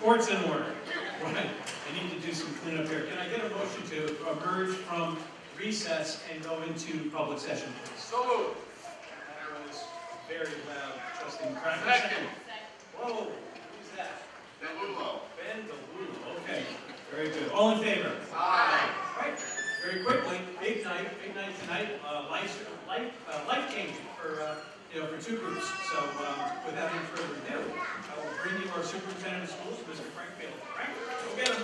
Court's in order. Right. I need to do some cleanup here. Can I get a motion to emerge from recess and go into public session, please? So moved. That was very loud. Trustee McCracken. Second. Whoa, who's that? Ben Lulo. Ben DeLulo. Okay, very good. All in favor? Aye. Right. Very quickly, big night tonight. Life changing for two groups. So without any further ado, I will bring you our superintendent of schools, Mr. Frank Bailey. Frank, go get him.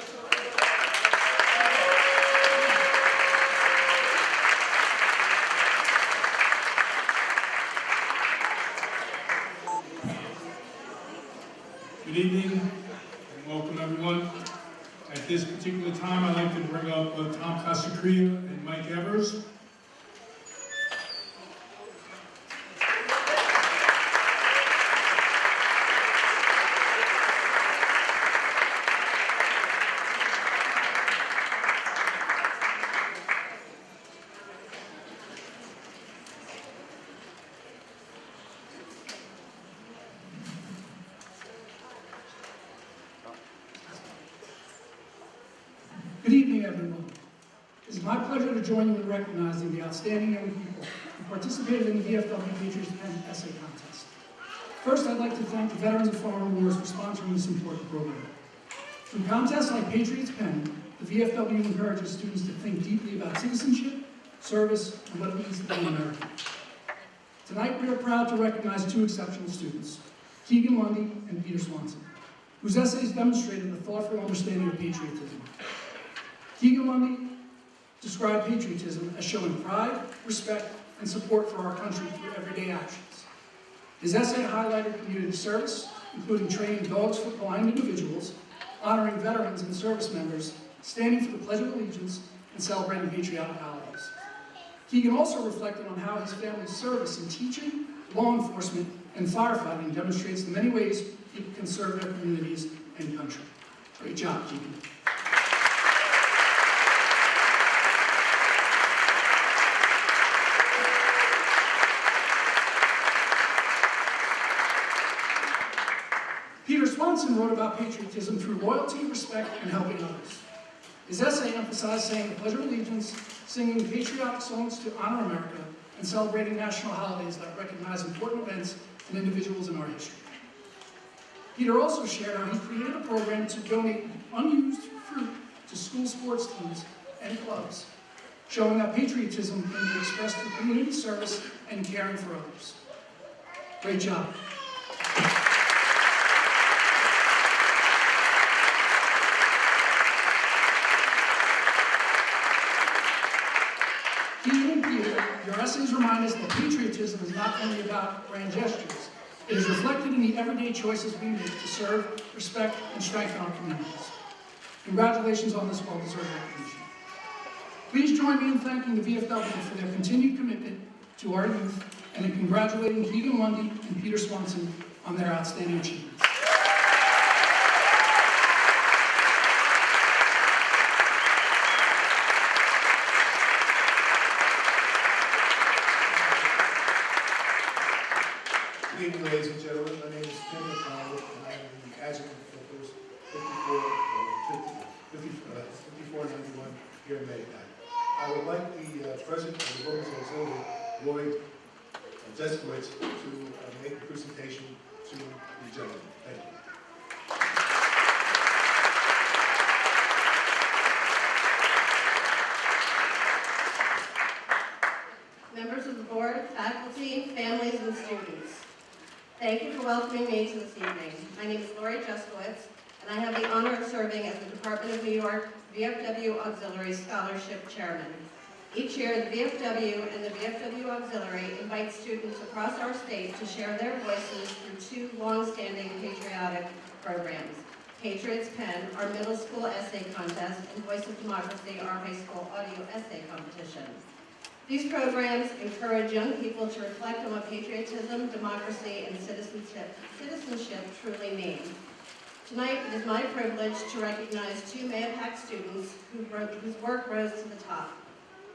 Good evening and welcome everyone. At this particular time, I'd like to bring up Tom Casacria and Mike Evers. Good evening, everyone. It is my pleasure to join you in recognizing the outstanding young people who participated in the VFW Patriots Pen Essay Contest. First, I'd like to thank the Veterans of Foreign Wars for sponsoring this important program. Through contests like Patriots Pen, the VFW encourages students to think deeply about citizenship, service, and what it means to be an American. Tonight, we are proud to recognize two exceptional students, Keegan Lundy and Peter Swanson, whose essays demonstrated a thoughtful understanding of patriotism. Keegan Lundy described patriotism as showing pride, respect, and support for our country through everyday actions. His essay highlighted community service, including training dogs for blind individuals, honoring veterans and service members, standing for the Pledge of Allegiance, and celebrating patriotic holidays. Keegan also reflected on how his family's service in teaching, law enforcement, and firefighting demonstrates the many ways people can serve their communities and country. Great job, Keegan. Peter Swanson wrote about patriotism through loyalty, respect, and helping others. His essay emphasized saying the Pledge of Allegiance, singing patriotic songs to honor America, and celebrating national holidays that recognize important events and individuals in our history. Peter also shared how he created a program to donate unused fruit to school sports teams and clubs, showing that patriotism can be expressed through community service and caring for others. Great job. Your essays remind us that patriotism is not only about grand gestures. It is reflected in the everyday choices we make to serve, respect, and strengthen our communities. Congratulations on this well-deserved recognition. Please join me in thanking the VFW for their continued commitment to our youth and in congratulating Keegan Lundy and Peter Swanson on their outstanding achievements. Good evening, ladies and gentlemen. My name is Tim McConnell, and I am the adjunct for post 5491 here in Mahopac. I would like the president of the Women's Auxiliary, Lloyd Jeskowitz, to make a presentation to the gentleman. Thank you. Members of the board, faculty, families, and students. Thank you for welcoming me to this evening. My name is Lori Jeskowitz, and I have the honor of serving as the Department of New York VFW Auxiliary Scholarship Chairman. Each year, the VFW and the VFW Auxiliary invite students across our state to share their voices through two long-standing patriotic programs. Patriots Pen, our middle school essay contest, and Voice of Democracy, our high school audio essay competition. These programs encourage young people to reflect on what patriotism, democracy, and citizenship truly mean. Tonight, it is my privilege to recognize two Mahopac students whose work rose to the top.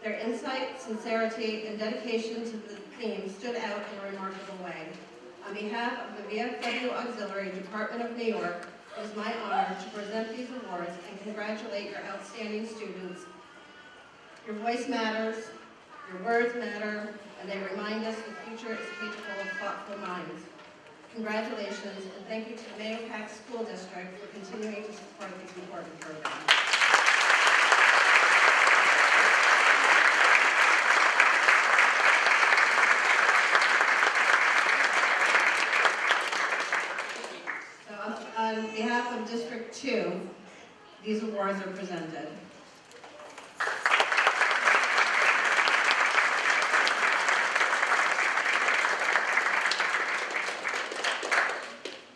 Their insight, sincerity, and dedication to the theme stood out in a remarkable way. On behalf of the VFW Auxiliary Department of New York, It is my honor to present these awards and congratulate your outstanding students. Your voice matters, your words matter, and they remind us the future is capable of thoughtful minds. Congratulations, and thank you to the Mahopac School District for continuing to support these important programs. On behalf of District 2, these awards are presented.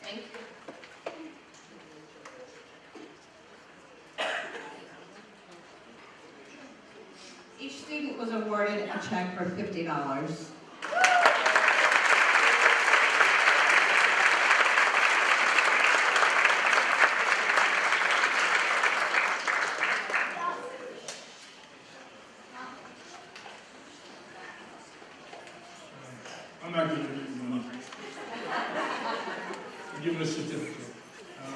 Thank you. Each student was awarded a check for $50. I'm not giving you money. I'm giving a certificate.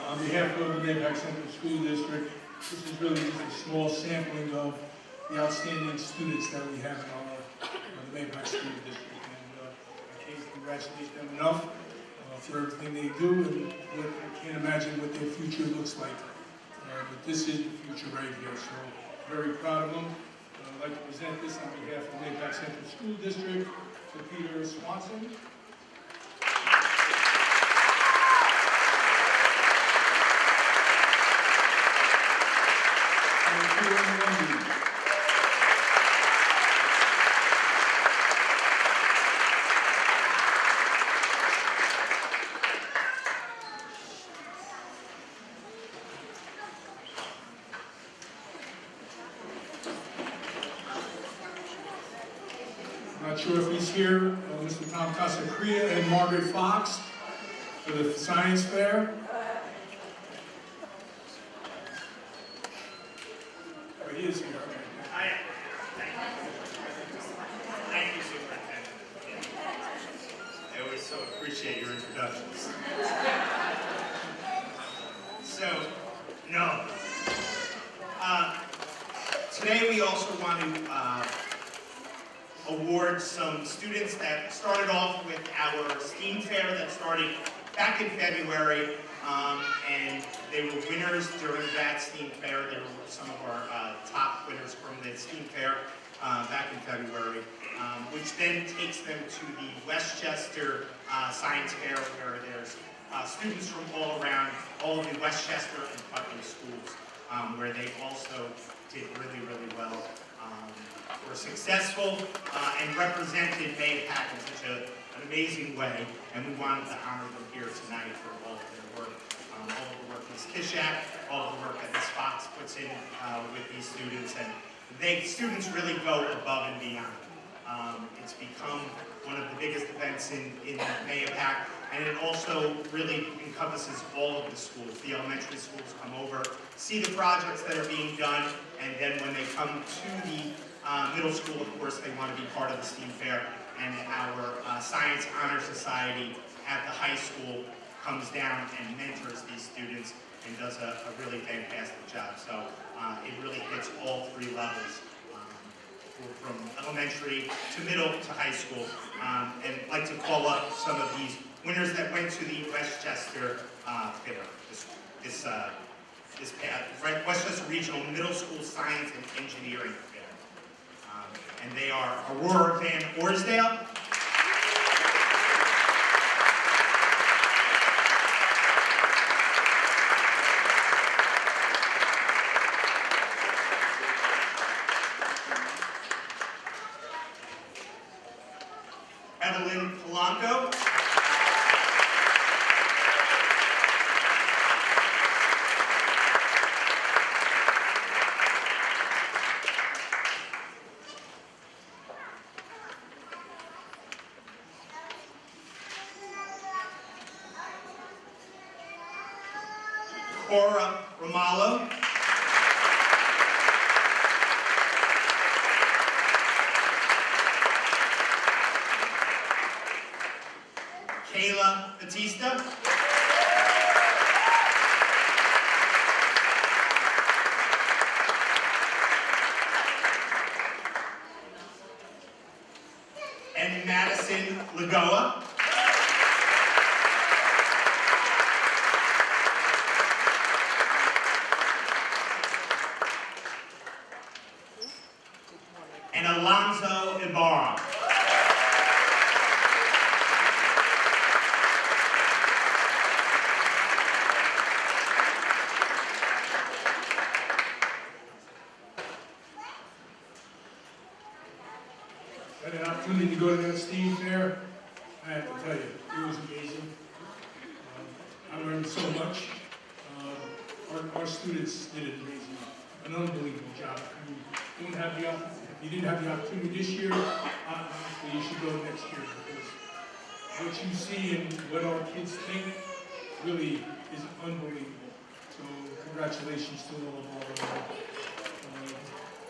On behalf of the Mahopac Central School District, this is really just a small sampling of the outstanding students that we have in the Mahopac School District. And I can't congratulate them enough for everything they do, and I can't imagine what their future looks like. But this is the future right here, so very proud of them. I'd like to present this on behalf of the Mahopac Central School District to Peter Swanson. And Peter Wendy. Not sure if he's here, Mr. Tom Casacria and Margaret Fox for the science fair. Oh, he is here. Hi. Thank you, Superintendent. I always so appreciate your introductions. So, no. Today we also want to award some students that started off with our STEAM fair that started back in February, and they were winners during that STEAM fair. They were some of our top winners from the STEAM fair back in February, which then takes them to the Westchester Science Fair, where there's students from all around, all of the Westchester and Putnam schools, where they also did really, really well. Were successful and represented Mahopac in such an amazing way, and we wanted to honor them here tonight for all of their work. All of the work Ms. Kishak, all of the work that Ms. Fox puts in with these students, and students really go above and beyond. It's become one of the biggest events in Mahopac, and it also really encompasses all of the schools. The elementary schools come over, see the projects that are being done, and then when they come to the middle school, of course, they want to be part of the STEAM fair, and our Science Honor Society at the high school comes down and mentors these students and does a really fantastic job. So it really hits all three levels, from elementary to middle to high school. And I'd like to call up some of these winners that went to the Westchester fair, Westchester Regional Middle School Science and Engineering Fair. And they are Aurora Van Orsdale, Evelyn Polanco, Cora Romalo, Kayla Batista, opportunity to go to that STEAM fair, I have to tell you, it was amazing. I learned so much. Our students did an unbelievable job. I mean, if you didn't have the opportunity this year, honestly, you should go next year, because what you see and what our kids think really is unbelievable. So congratulations to all of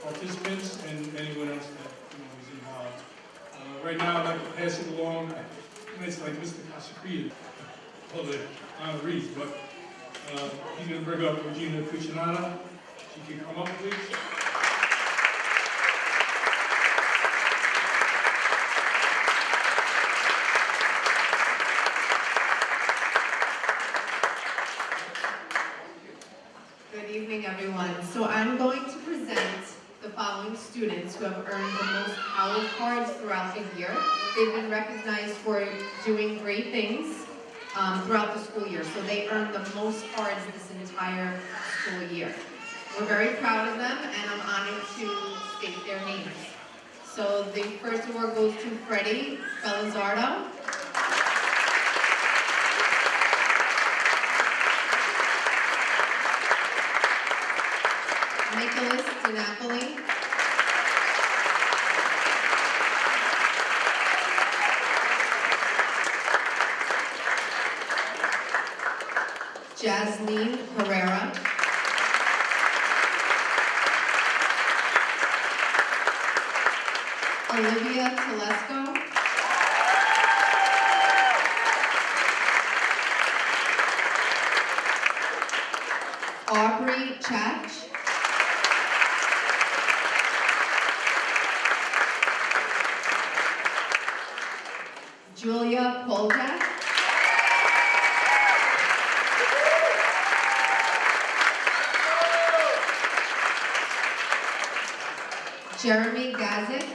our participants and anyone else that was involved. Right now, I'd like to pass it along. It's like Mr. Casacria, all the honorees, but he's going to bring up Regina Cuccinata. She can come up, please. Good evening, everyone. So I'm going to present the following students who have earned the most Howard cards throughout the year. They've been recognized for doing great things throughout the school year. So they earned the most cards this entire school year. We're very proud of them, and I'm honored to state their names. So the first award goes to Freddie Felizardo. Nicholas DiNapoli. Jasmine Herrera. Olivia Telesco. Aubrey Chach. Julia Poljak. Jeremy Gazik.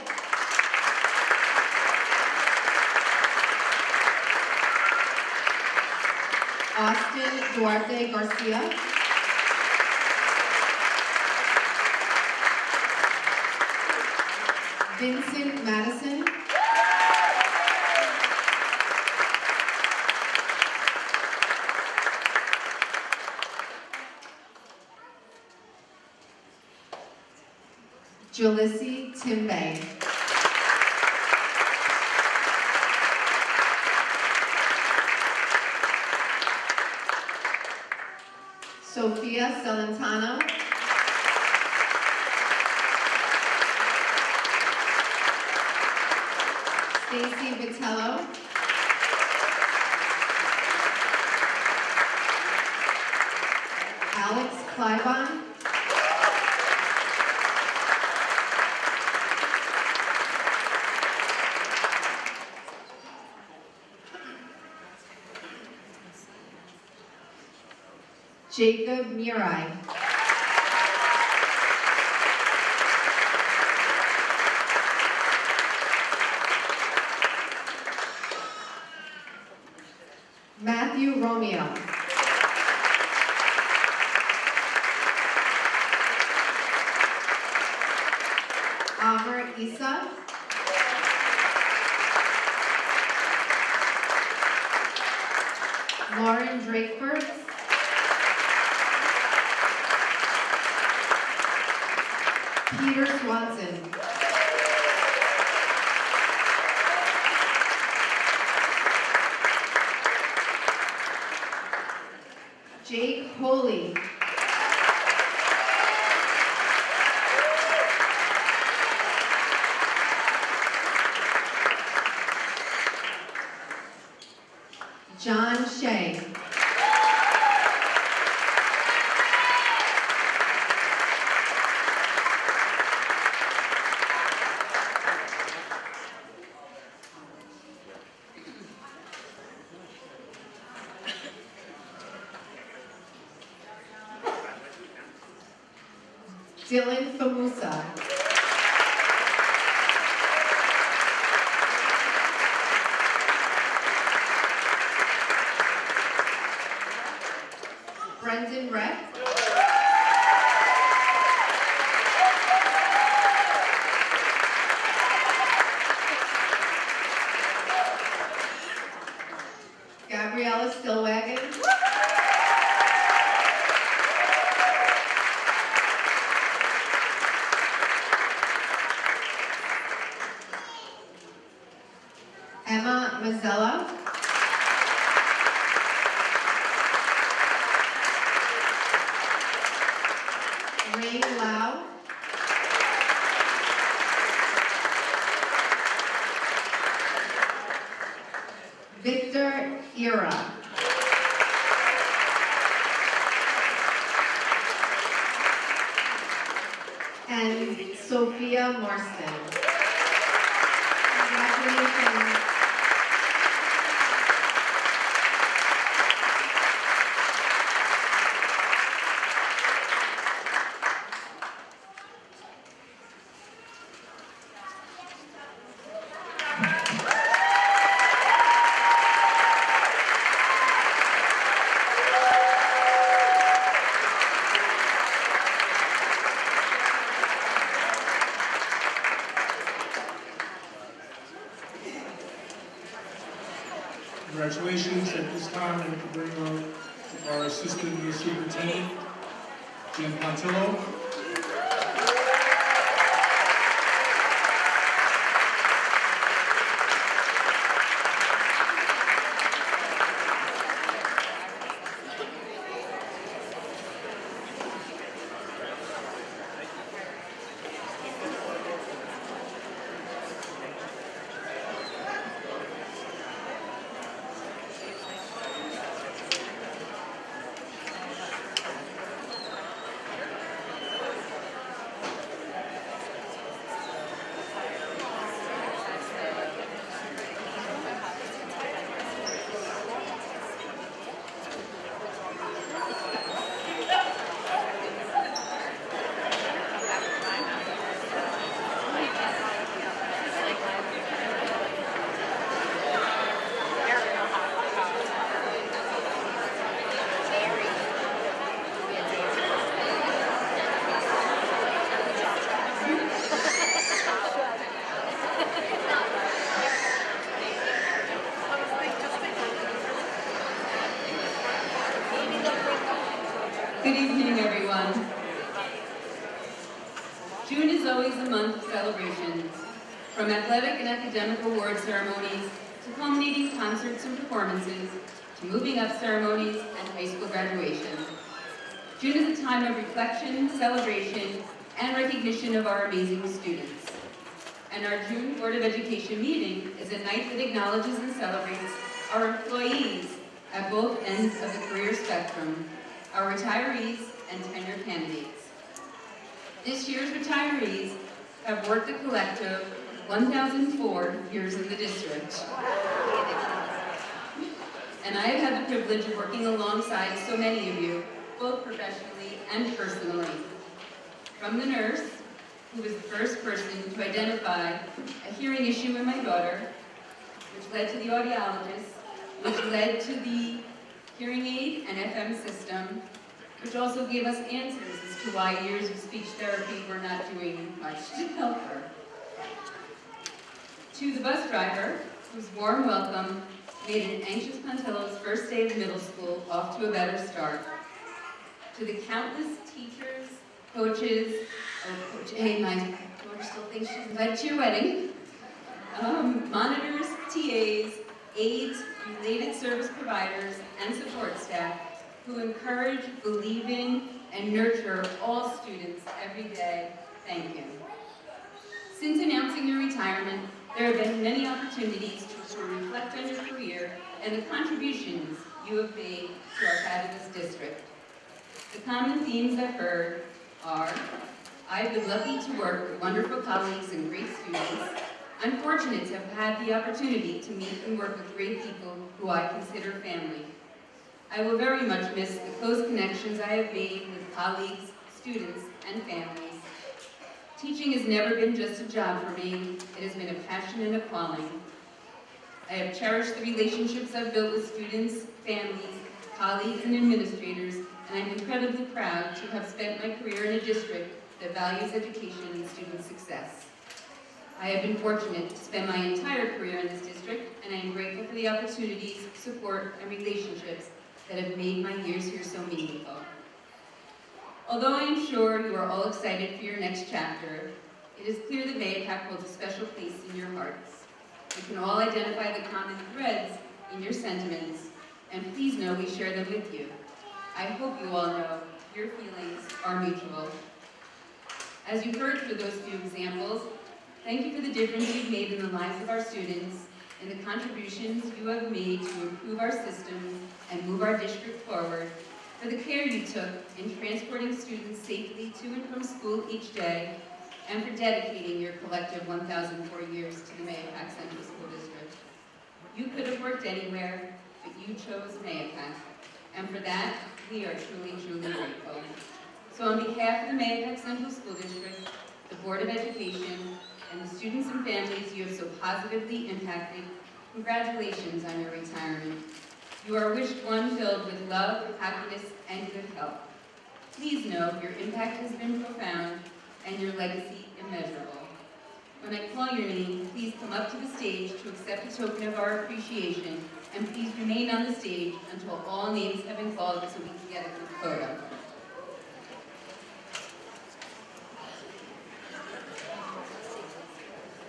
Austin Duarte Garcia. Vincent Madison. Julissy Timbe. Sophia Celentano. Stacy Vitello. Alex Clibon. Jacob Murai. Matthew Romeo. Amr Isa. Lauren Drakeford. Peter Swanson. Jake Holy. John Shea. Dylan Famusa. Brendan Rett. Ray Lau. Victor Ira. And Sophia Marston. Congratulations. Congratulations. At this time, I'd like to bring our assistant superintendent, Jen Pontillo. Good evening, everyone. June is always a month of celebrations, from athletic and academic award ceremonies to culminating concerts and performances to moving up ceremonies and high school graduation. June is a time of reflection, celebration, and recognition of our amazing students. And our June Board of Education meeting is a night that acknowledges and celebrates our employees at both ends of the career spectrum, our retirees and tenure candidates. This year's retirees have worked a collective 1,004 years in the district. And I have had the privilege of working alongside so many of you, both professionally and personally. From the nurse, who was the first person to identify a hearing issue in my daughter, which led to the audiologist, which led to the hearing aid and FM system, which also gave us answers as to why years of speech therapy were not doing much to help her. To the bus driver, whose warm welcome made an anxious Pontillo's first day of middle school off to a better start. To the countless teachers, coaches, hey, my daughter still thinks she's invited to your wedding, monitors, TAs, aides, related service providers, and support staff who encourage, believe in, and nurture all students every day. Thank you. Since announcing your retirement, there have been many opportunities to reflect on your career and the contributions you have made to our fabulous district. The common themes I've heard are, I've been lucky to work with wonderful colleagues and great students. I'm fortunate to have had the opportunity to meet and work with great people who I consider family. I will very much miss the close connections I have made with colleagues, students, and families. Teaching has never been just a job for me. It has been a passion and a calling. I have cherished the relationships I've built with students, families, colleagues, and administrators, and I'm incredibly proud to have spent my career in a district that values education and student success. I have been fortunate to spend my entire career in this district, and I am grateful for the opportunities, support, and relationships that have made my years here so meaningful. Although I am sure you are all excited for your next chapter, it is clear that Mahopac holds a special place in your hearts. We can all identify the common threads in your sentiments, and please know we share them with you. I hope you all know your feelings are mutual. As you've heard through those few examples, thank you for the difference you've made in the lives of our students and the contributions you have made to improve our systems and move our district forward, for the care you took in transporting students safely to and from school each day, and for dedicating your collective 1,004 years to the Mahopac Central School District. You could have worked anywhere, but you chose Mahopac, and for that, we are truly, truly grateful. So on behalf of the Mahopac Central School District, the Board of Education, and the students and families you have so positively impacted, congratulations on your retirement. You are wished one filled with love, happiness, and good health. Please know your impact has been profound and your legacy immeasurable. When I call your name, please come up to the stage to accept a token of our appreciation, and please remain on the stage until all names have been called so we can get a group photo.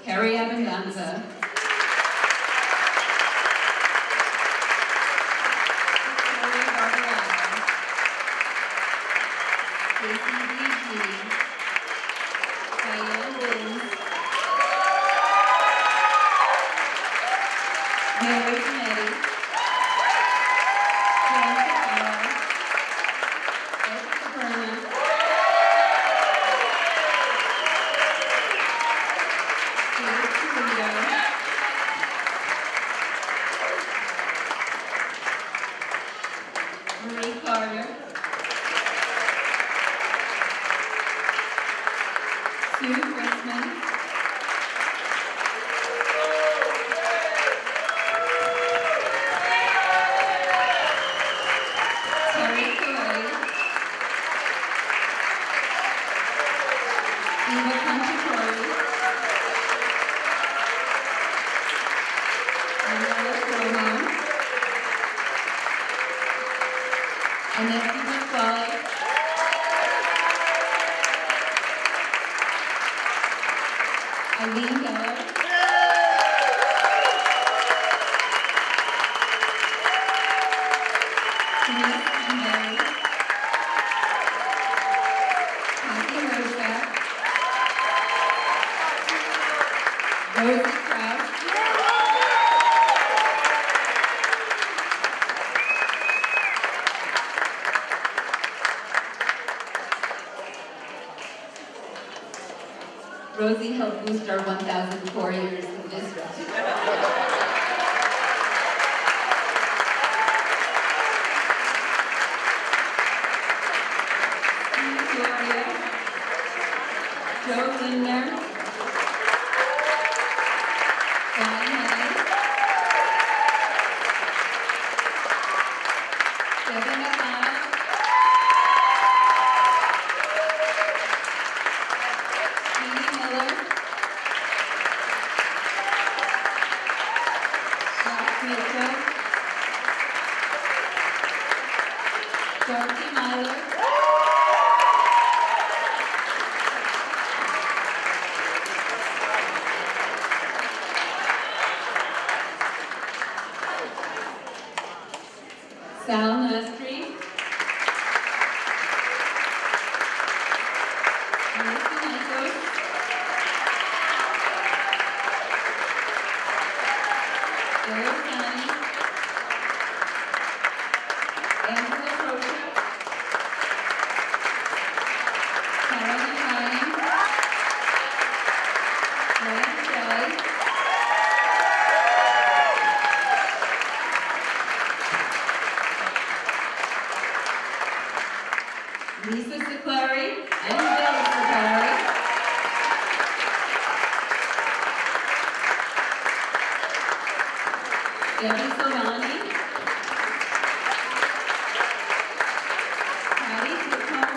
Carrie Abendanza. Victoria Barbarado. Stacy Diagini. Diane Williams. Mary Panetti. Jan Caparo. Esther Caperna. Marie Carter, Sue Christman, Terry Corelli, Eva Conchatori, Manuela Cuomo, Annette Pasquale, Eileen Geller, Denise Mary, Kathy Rosback, Rosie Kraus, Rosie helped boost our 1,004 years in the district. Steve Gloria, Joe Lindner, John Hay, Debbie McConnell, Jeannie Miller, Josh Mitchell, Dorothy Myler, Sal Nastri, Melissa Mentos, Bill Sani, Angela Rocha, Carolyn Ryan, Ryan Shelley, Lisa Siclari and Bill Siclari, Debbie Silvani, Patty Titcomb,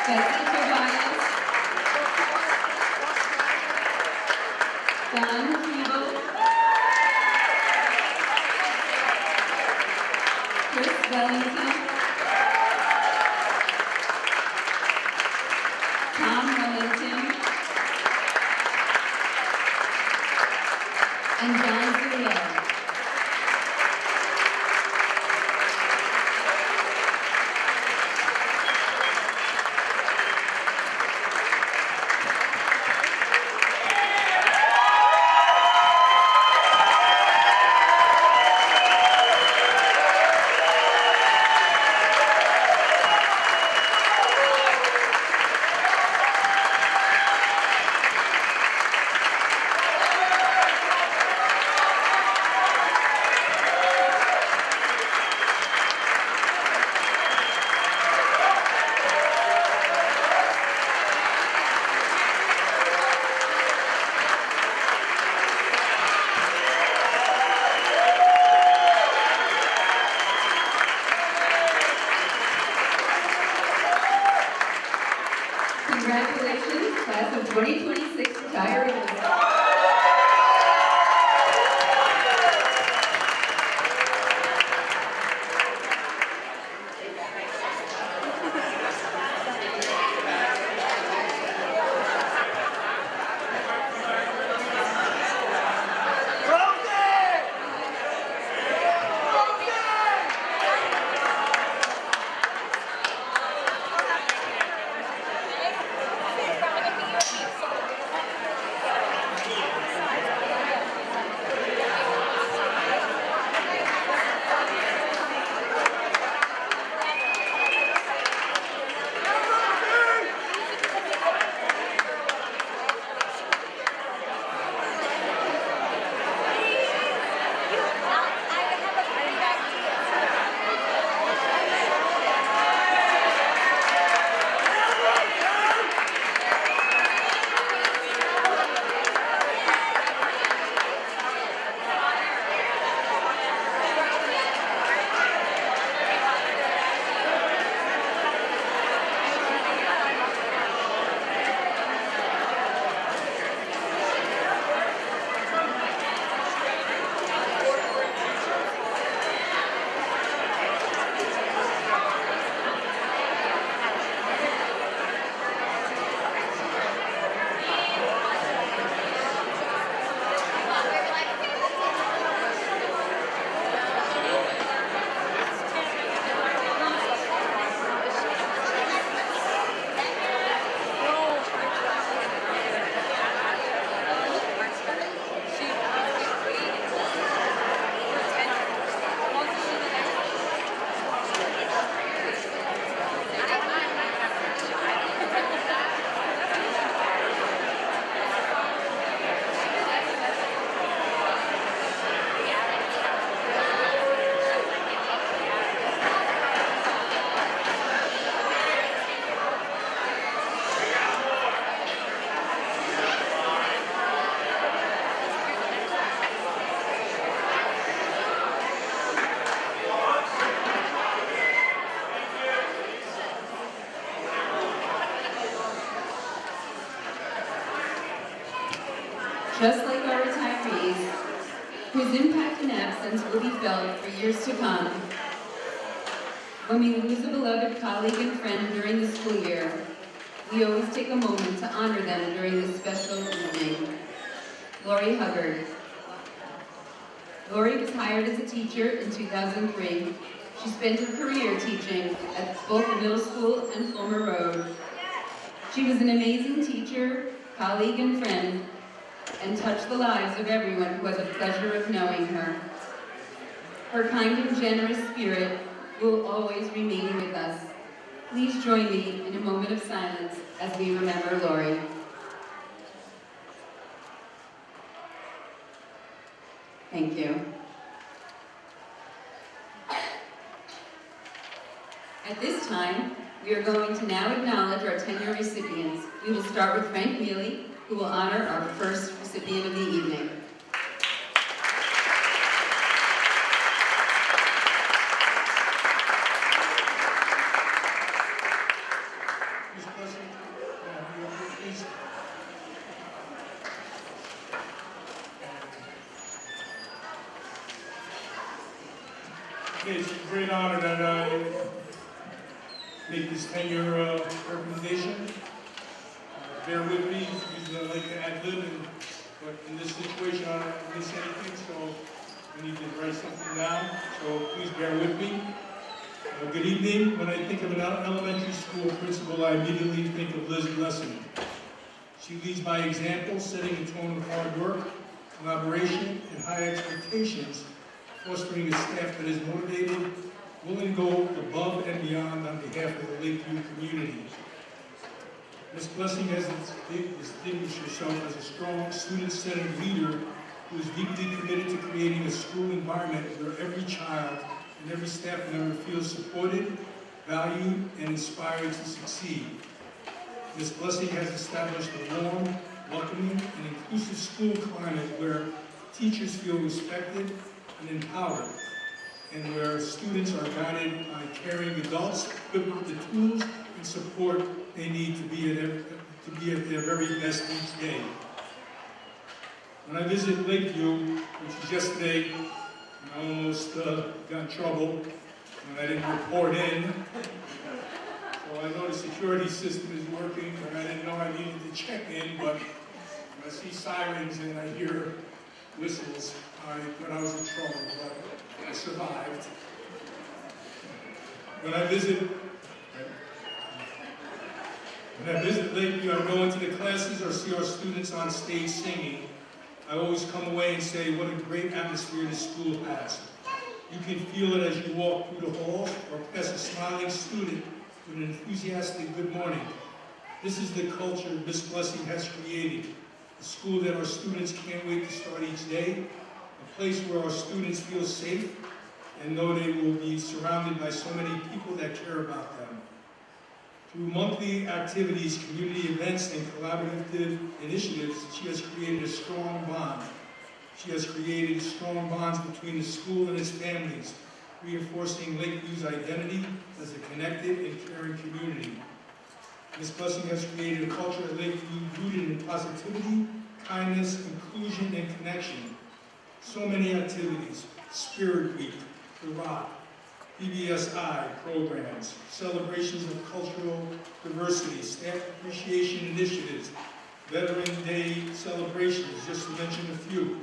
Betsy Tobias, Don Keeble, Chris Wellington, Tom Wellington, and John Zuriel. whose impact and absence will be felt for years to come. When we lose a beloved colleague and friend during the school year, we always take a moment to honor them during this special evening. Lori Hubbard. Lori was hired as a teacher in 2003. She spent her career teaching at both the middle school and Fulmer Road. She was an amazing teacher, colleague, and friend, and touched the lives of everyone who had the pleasure of knowing her. Her kind and generous spirit will always remain with us. Please join me in a moment of silence as we remember Lori. Thank you. At this time, we are going to now acknowledge our tenure recipients. We will start with Frank Mealy, who will honor our first recipient of the evening. It's a great honor that I make this tenure recommendation. Bear with me, because I like to ad-lib, but in this situation I don't miss anything, so I need to write something down, so please bear with me. Good evening. When I think of an elementary school principal, I immediately think of Liz Blessing. She leads by example, setting a tone of hard work, collaboration, and high expectations, fostering a staff that is motivated, willing to go above and beyond on behalf of the Lakeview community. Ms. Blessing has distinguished herself as a strong, student-centered leader who is deeply committed to creating a school environment where every child and every staff member feels supported, valued, and inspired to succeed. Ms. Blessing has established a warm, welcoming, and inclusive school climate where teachers feel respected and empowered, and where students are guided by caring adults equipped with the tools and support they need to be at their very best each day. When I visit Lakeview, which is yesterday, I almost got in trouble when I didn't report in. So I know the security system is working, and I didn't know I needed to check in, but when I see sirens and I hear whistles, I thought I was in trouble, but I survived. When I visit Lakeview, I go into the classes or see our students on stage singing. I always come away and say, what a great atmosphere this school has. You can feel it as you walk through the halls or pass a smiling student with an enthusiastic good morning. This is the culture Miss Blessing has created. A school that our students can't wait to start each day. A place where our students feel safe and know they will be surrounded by so many people that care about them. Through monthly activities, community events, and collaborative initiatives, she has created a strong bond. She has created strong bonds between the school and its families, reinforcing Lakeview's identity as a connected and caring community. Ms. Blessing has created a culture at Lakeview rooted in positivity, kindness, inclusion, and connection. So many activities: Spirit Week, The Rock, PBSI programs, celebrations of cultural diversity, staff appreciation initiatives, Veteran Day celebrations, just to mention a few.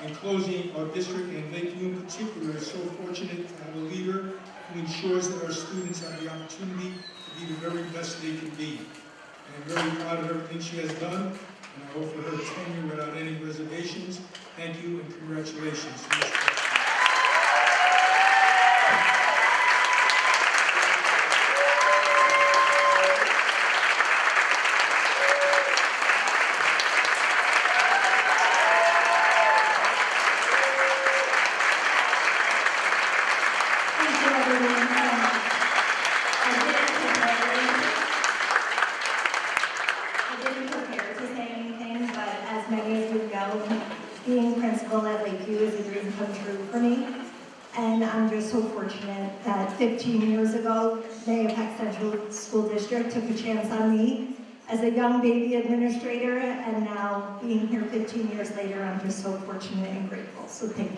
In closing, our district and Lakeview in particular is so fortunate to have a leader who ensures that our students have the opportunity to be the very best they can be. And I'm very proud of everything she has done, and I hope for her tenure without any reservations. Thank you and congratulations. Being principal at Lakeview is a dream come true for me, and I'm just so fortunate that 15 years ago, the Mahopac Central School District took a chance on me As a young baby administrator and now being here 15 years later, I'm just so fortunate and grateful. So thank you.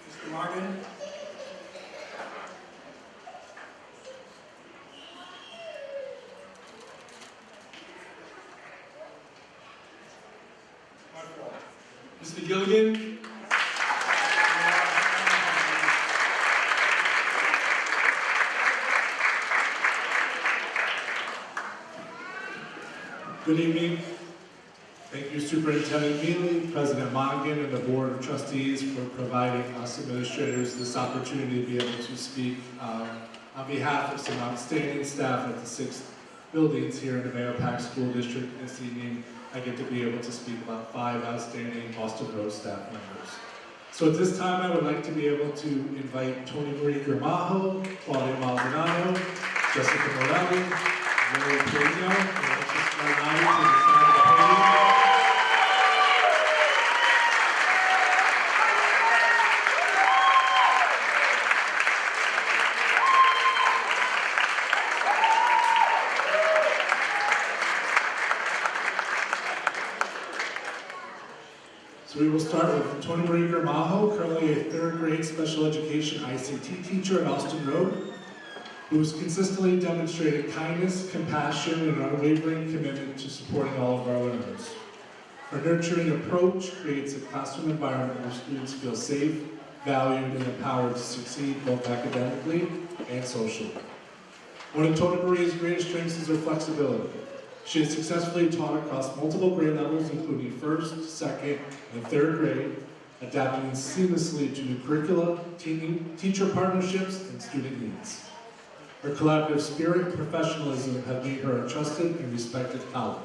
Mr. Morgan? Mr. Gilligan? Good evening. Thank you, Superintendent Mealy, President Monaghan, and the Board of Trustees for providing us administrators this opportunity to be able to speak on behalf of some outstanding staff at the 6 buildings here in the Mahopac School District. This evening, I get to be able to speak about 5 outstanding Austin Road staff members. So at this time, I would like to be able to invite Tony Marie Gramajo, Claudia Maldonado, Jessica Morelli, Lori Pino, and Alexis Marinati to the side of the podium. So we will start with Tony Marie Gramajo, currently a 3rd grade special education ICT teacher at Austin Road, who has consistently demonstrated kindness, compassion, and unwavering commitment to supporting all of our learners. Her nurturing approach creates a classroom environment where students feel safe, valued, and empowered to succeed both academically and socially. One of Tony Marie's greatest strengths is her flexibility. She has successfully taught across multiple grade levels, including 1st, 2nd, and 3rd grade, adapting seamlessly to new curricula, teacher partnerships, and student needs. Her collaborative spirit and professionalism have made her a trusted and respected colleague.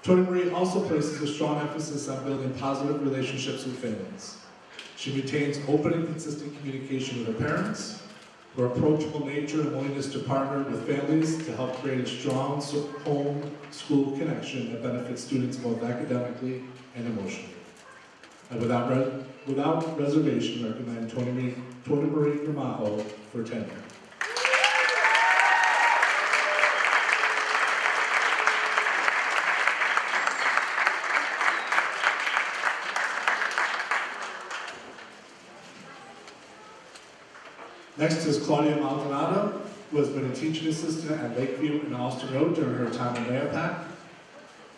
Tony Marie also places a strong emphasis on building positive relationships with families. She maintains open and consistent communication with her parents. Her approachable nature and willingness to partner with families to help create a strong home-school connection that benefits students both academically and emotionally. I without reservation recommend Tony Marie Gramajo for tenure. Next is Claudia Maldonado, who has been a teaching assistant at Lakeview and Austin Road during her time in Mahopac.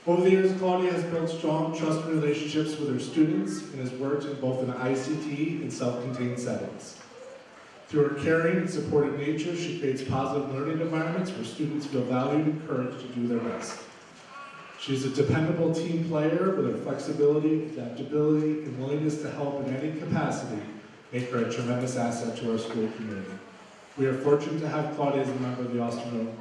Over the years, Claudia has built strong, trusting relationships with her students and has worked in both an ICT and self-contained settings. Through her caring and supportive nature, she creates positive learning environments where students feel valued and encouraged to do their best. She's a dependable team player with her flexibility, adaptability, and willingness to help in any capacity make her a tremendous asset to our school community. We are fortunate to have Claudia as a member of the Austin Road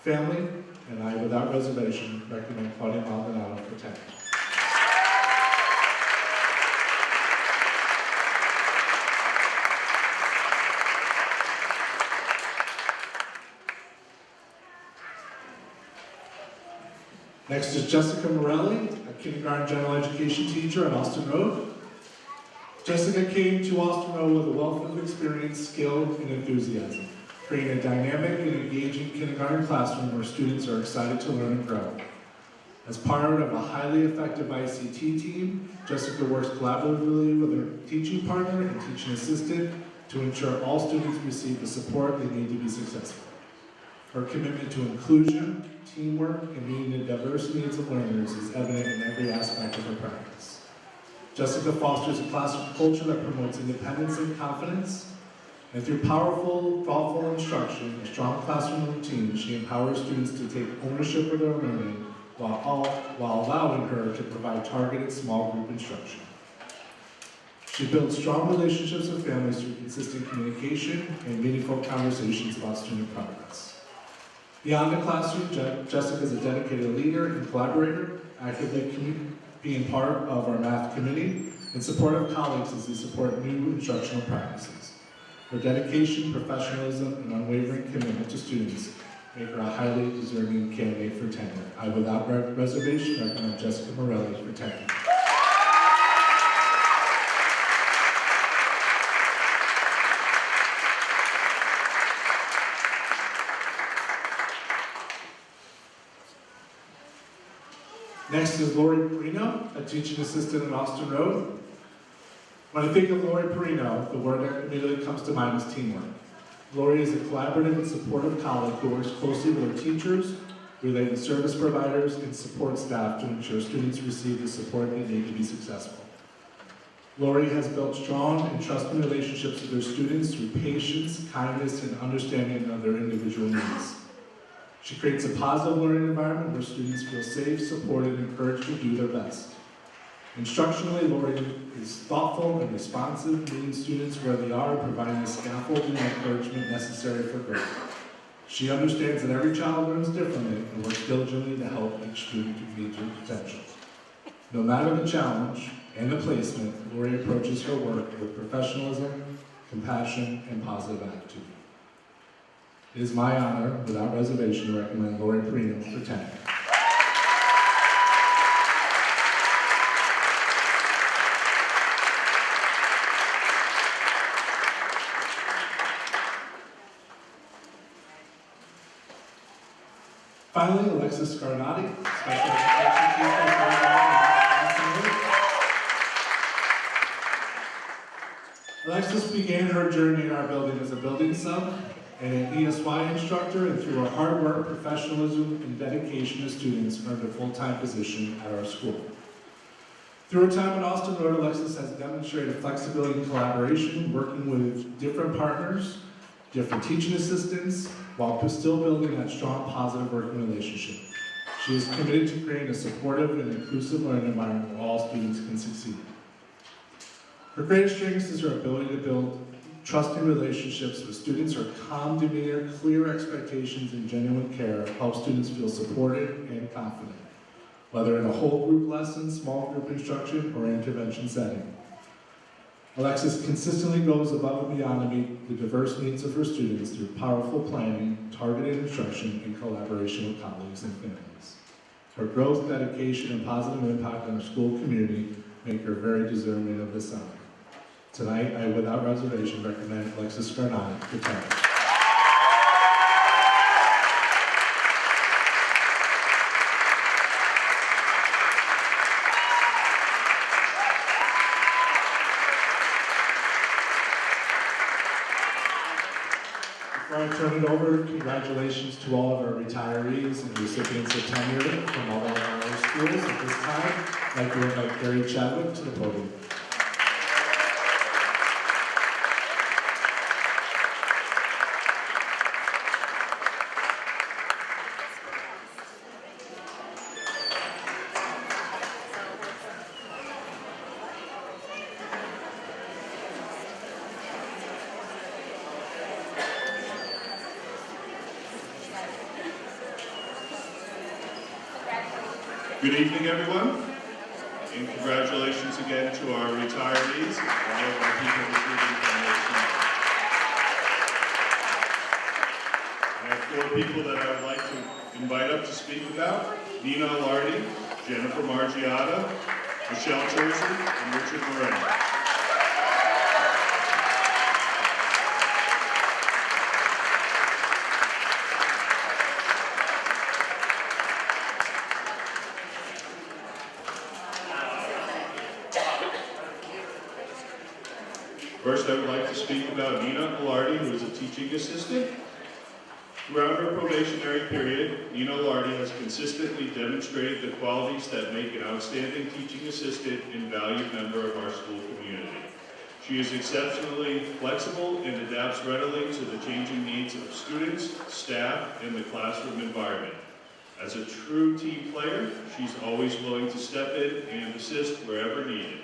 family, and I, without reservation, recommend Claudia Maldonado for tenure. Next is Jessica Morelli, a kindergarten general education teacher at Austin Road. Jessica came to Austin Road with a wealth of experience, skill, and enthusiasm, creating a dynamic and engaging kindergarten classroom where students are excited to learn and grow. As part of a highly effective ICT team, Jessica works collaboratively with her teaching partner and teaching assistant to ensure all students receive the support they need to be successful. Her commitment to inclusion, teamwork, and meeting the diverse needs of learners is evident in every aspect of her practice. Jessica fosters a classroom culture that promotes independence and confidence, and through powerful, thoughtful instruction and strong classroom routine, she empowers students to take ownership of their learning while allowing her to provide targeted small group instruction. She builds strong relationships with families through consistent communication and meaningful conversations about student progress. Beyond the classroom, Jessica is a dedicated leader and collaborator, actively being part of our math committee and support of colleagues as they support new instructional practices. Her dedication, professionalism, and unwavering commitment to students make her a highly deserving candidate for tenure. I, without reservation, recommend Jessica Morelli for tenure. Next is Lori Perino, a teaching assistant at Austin Road. When I think of Lori Perino, the word that immediately comes to mind is teamwork. Lori is a collaborative and supportive colleague who works closely with her teachers, related service providers, and support staff to ensure students receive the support they need to be successful. Lori has built strong and trusting relationships with her students through patience, kindness, and understanding of their individual needs. She creates a positive learning environment where students feel safe, supported, and encouraged to do their best. Instructionally, Lori is thoughtful and responsive, meeting students where they are, providing the scaffolding and encouragement necessary for growth. She understands that every child learns differently and works diligently to help each student meet their potential. No matter the challenge and the placement, Lori approaches her work with professionalism, compassion, and positive attitude. It is my honor, without reservation, to recommend Lori Perino for tenure. Finally, Alexis Scarnati, special education teacher. Alexis began her journey in our building as a building sub and an ESY instructor, and through her hard work, professionalism, and dedication to students, earned a full-time position at our school. Through her time at Austin Road, Alexis has demonstrated flexibility and collaboration, working with different partners, different teaching assistants, while still building that strong, positive working relationship. She is committed to creating a supportive and inclusive learning environment where all students can succeed. Her greatest strength is her ability to build trusting relationships with students. Her calm demeanor, clear expectations, and genuine care help students feel supported and confident, whether in a whole group lesson, small group instruction, or intervention setting. Alexis consistently goes above and beyond to meet the diverse needs of her students through powerful planning, targeted instruction, and collaboration with colleagues and families. Her growth, dedication, and positive impact on our school community make her very deserving of this honor. Tonight, I, without reservation, recommend Alexis Scarnati for tenure. Before I turn it over, congratulations to all of our retirees and recipients of tenure from all of our schools. At this time, I'd like to invite Gary Chadwick to the podium. Good evening, everyone, and congratulations again to our retirees and all of our people receiving promotions. I have 4 people that I would like to invite up to speak about: Nina Alardi, Jennifer Margiata, Michelle Terzi, and Richard Moreno. First, I would like to speak about Nina Alardi, who is a teaching assistant. Throughout her probationary period, Nina Alardi has consistently demonstrated the qualities that make an outstanding teaching assistant and valued member of our school community. She is exceptionally flexible and adapts readily to the changing needs of students, staff, and the classroom environment. As a true team player, she's always willing to step in and assist wherever needed,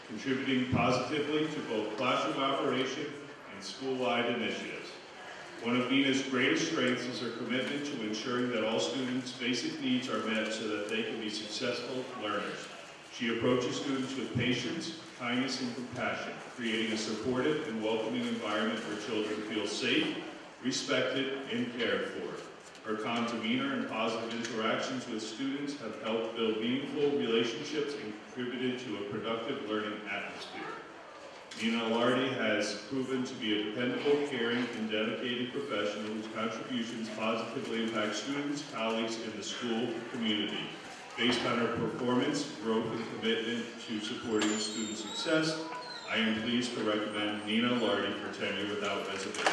contributing positively to both classroom operation and school-wide initiatives. One of Nina's greatest strengths is her commitment to ensuring that all students' basic needs are met so that they can be successful learners. She approaches students with patience, kindness, and compassion, creating a supportive and welcoming environment where children feel safe, respected, and cared for. Her calm demeanor and positive interactions with students have helped build meaningful relationships and contributed to a productive learning atmosphere. Nina Alardi has proven to be a dependable, caring, and dedicated professional whose contributions positively impact students, colleagues, and the school community. Based on her performance, growth, and commitment to supporting student success, I am pleased to recommend Nina Alardi for tenure without reservation.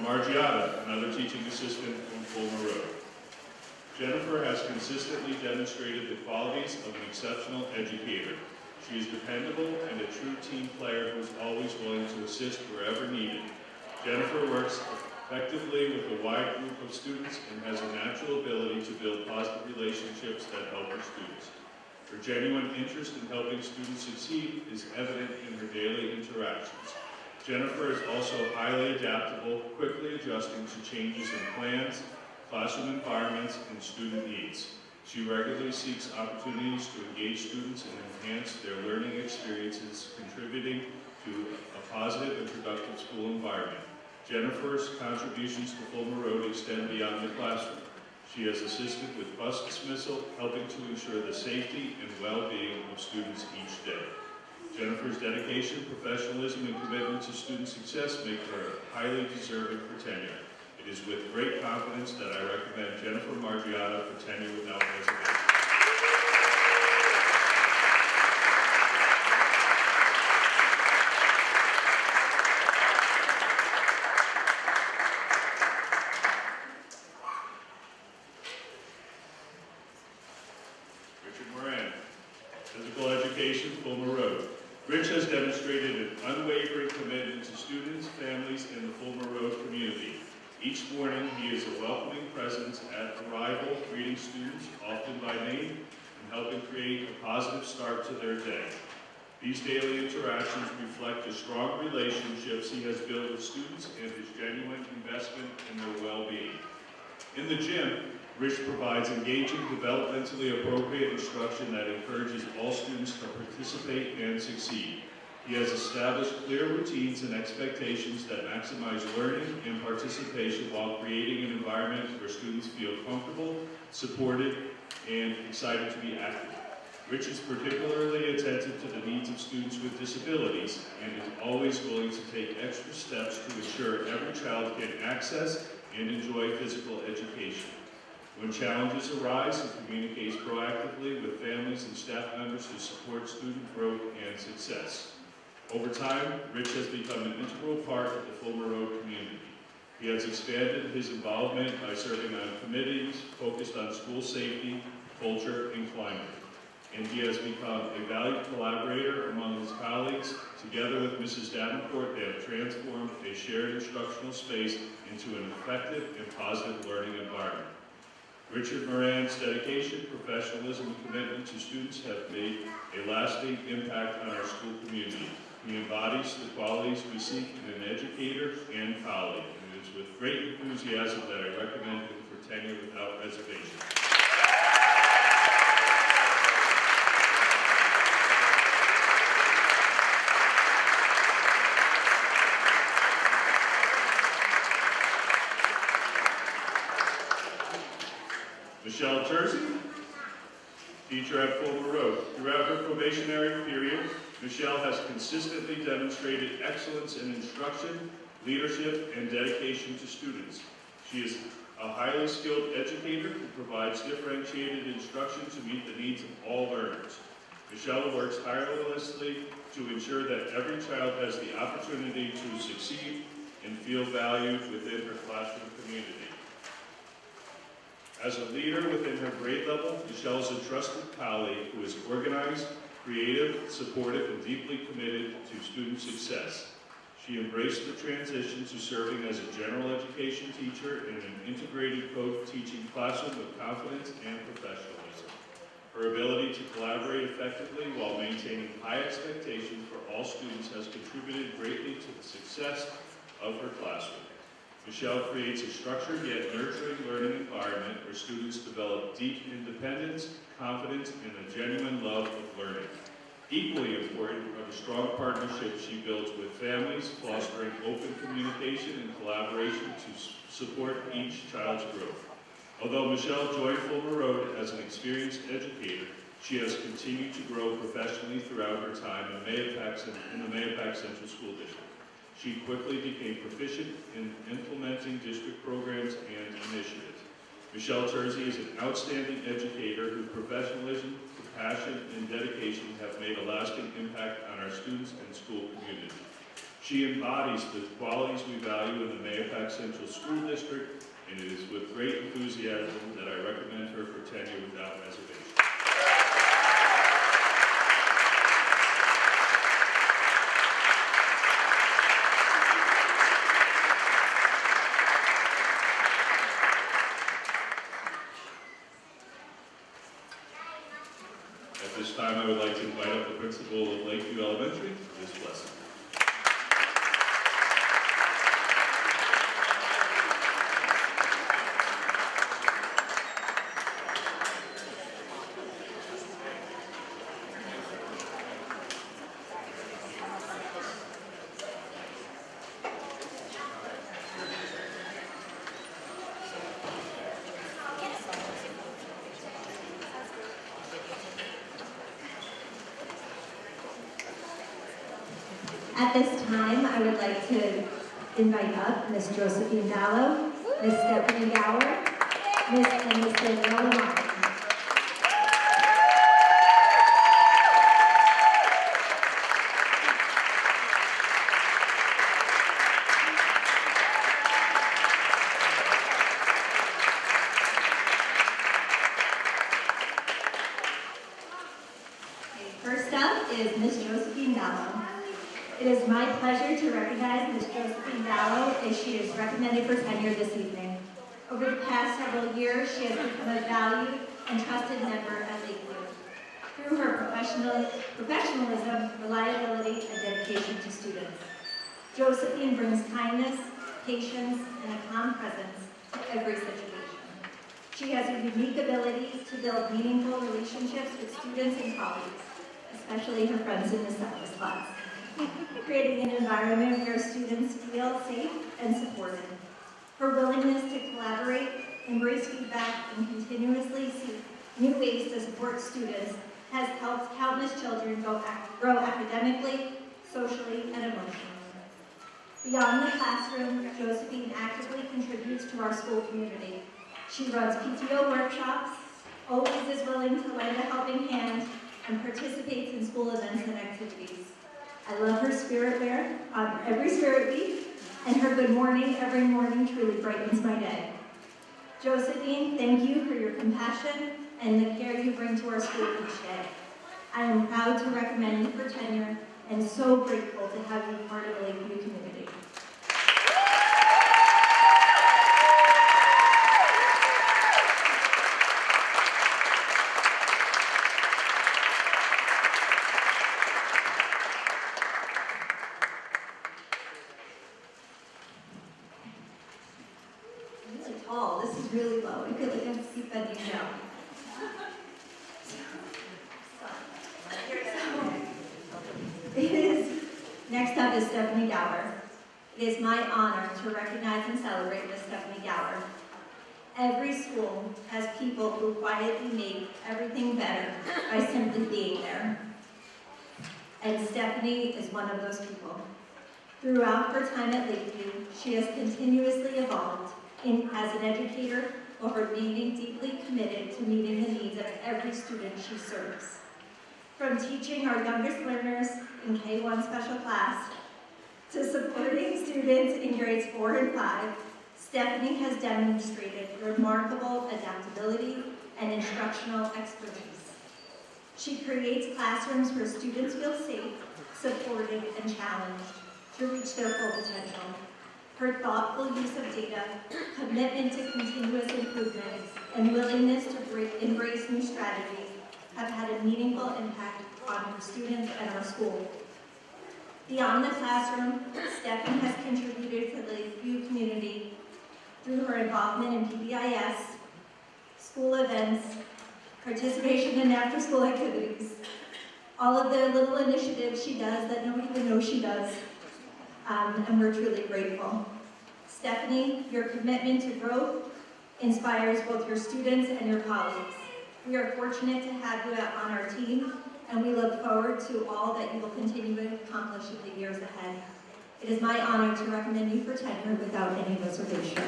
Margiata, another teaching assistant from Fulmer Road. Jennifer has consistently demonstrated the qualities of an exceptional educator. She is dependable and a true team player who is always willing to assist wherever needed. Jennifer works effectively with a wide group of students and has a natural ability to build positive relationships that help her students. Her genuine interest in helping students succeed is evident in her daily interactions. Jennifer is also highly adaptable, quickly adjusting to changes in plans, classroom environments, and student needs. She regularly seeks opportunities to engage students and enhance their learning experiences, contributing to a positive and productive school environment. Jennifer's contributions to Fulmer Road extend beyond the classroom. She has assisted with bus dismissal, helping to ensure the safety and well-being of students each day. Jennifer's dedication, professionalism, and commitment to student success make her highly deserving for tenure. It is with great confidence that I recommend Jennifer Margiata for tenure without reservation. Richard Moran, Physical Education, Fulmer Road. Rich has demonstrated an unwavering commitment to students, families, and the Fulmer Road community. Each morning, he is a welcoming presence at arrival, greeting students, often by name, and helping create a positive start to their day. These daily interactions reflect the strong relationships he has built with students and his genuine investment in their well-being. In the gym, Rich provides engaging, developmentally appropriate instruction that encourages all students to participate and succeed. He has established clear routines and expectations that maximize learning and participation while creating an environment where students feel comfortable, supported, and excited to be active. Rich is particularly attentive to the needs of students with disabilities and is always willing to take extra steps to ensure every child can access and enjoy physical education. When challenges arise, he communicates proactively with families and staff members to support student growth and success. Over time, Rich has become an integral part of the Fulmer Road community. He has expanded his involvement by serving on committees focused on school safety, culture, and climate. And he has become a valued collaborator among his colleagues. Together with Mrs. Davenport, they have transformed a shared instructional space into an effective and positive learning environment. Richard Moran's dedication, professionalism, and commitment to students have made a lasting impact on our school community. He embodies the qualities we seek in an educator and colleague, and it is with great enthusiasm that I recommend him for tenure without reservation. Michelle Tersey, teacher at Fulmer Road. Throughout her probationary period, Michelle has consistently demonstrated excellence in instruction, leadership, and dedication to students. She is a highly skilled educator who provides differentiated instruction to meet the needs of all learners. Michelle works tirelessly to ensure that every child has the opportunity to succeed and feel valued within her classroom community. As a leader within her grade level, Michelle is a trusted colleague who is organized, creative, supportive, and deeply committed to student success. She embraced the transition to serving as a general education teacher in an integrated co-teaching classroom with confidence and professionalism. Her ability to collaborate effectively while maintaining high expectations for all students has contributed greatly to the success of her classroom. Michelle creates a structured yet nurturing learning environment where students develop deep independence, confidence, and a genuine love of learning. Equally important are the strong partnerships she builds with families, fostering open communication and collaboration to support each child's growth. Although Michelle joined Fulmer Road as an experienced educator, she has continued to grow professionally throughout her time in the Mahopac Central School District. She quickly became proficient in implementing district programs and initiatives. Michelle Tersey is an outstanding educator whose professionalism, compassion, and dedication have made a lasting impact on our students and school community. She embodies the qualities we value in the Mahopac Central School District, and it is with great enthusiasm that I recommend her for tenure without reservation. At this time, I would like to invite up the principal of Lakeview Elementary for this blessing. At this time, I would like to invite up Miss Josephine Dallow, Miss Stephanie Gower, and Miss Daniela Martin. First up is Miss Josephine Dallow. It is my pleasure to recognize Ms. Josephine Dallow as she is recommended for tenure this evening. Over the past several years, she has become a valued and trusted member at Lakeview. Through her professionalism, reliability, and dedication to students, Josephine brings kindness, patience, and a calm presence to every situation. She has a unique ability to build meaningful relationships with students and colleagues, especially her friends in the science class, creating an environment where students feel safe and supported. Her willingness to collaborate, embrace feedback, and continuously seek new ways to support students has helped countless children grow academically, socially, and emotionally. Beyond the classroom, Josephine actively contributes to our school community. She runs PTO workshops, always is willing to lend a helping hand, and participates in school events and activities. I love her spirit wear on every Spirit Week, and her good morning every morning truly brightens my day. Josephine, thank you for your compassion and the care you bring to our school each day. I am proud to recommend you for tenure and so grateful to have you part of the Lakeview community. This is really low. I feel like I'm steep bending down. Next up is Stephanie Gower. It is my honor to recognize and celebrate Miss Stephanie Gower. Every school has people who quietly make everything better by simply being there. And Stephanie is one of those people. Throughout her time at Lakeview, she has continuously evolved as an educator, while remaining deeply committed to meeting the needs of every student she serves. From teaching our youngest learners in K-1 special class, to supporting students in grades 4 and 5, Stephanie has demonstrated remarkable adaptability and instructional expertise. She creates classrooms where students feel safe, supported, and challenged to reach their full potential. Her thoughtful use of data, commitment to continuous improvement, and willingness to embrace new strategies have had a meaningful impact on our students and our school. Beyond the classroom, Stephanie has contributed to the Lakeview community through her involvement in PBIS, school events, participation in after-school activities, all of the little initiatives she does that no one even knows she does, and we're truly grateful. Stephanie, your commitment to growth inspires both your students and your colleagues. We are fortunate to have you on our team, and we look forward to all that you will continue to accomplish in the years ahead. It is my honor to recommend you for tenure without any reservation.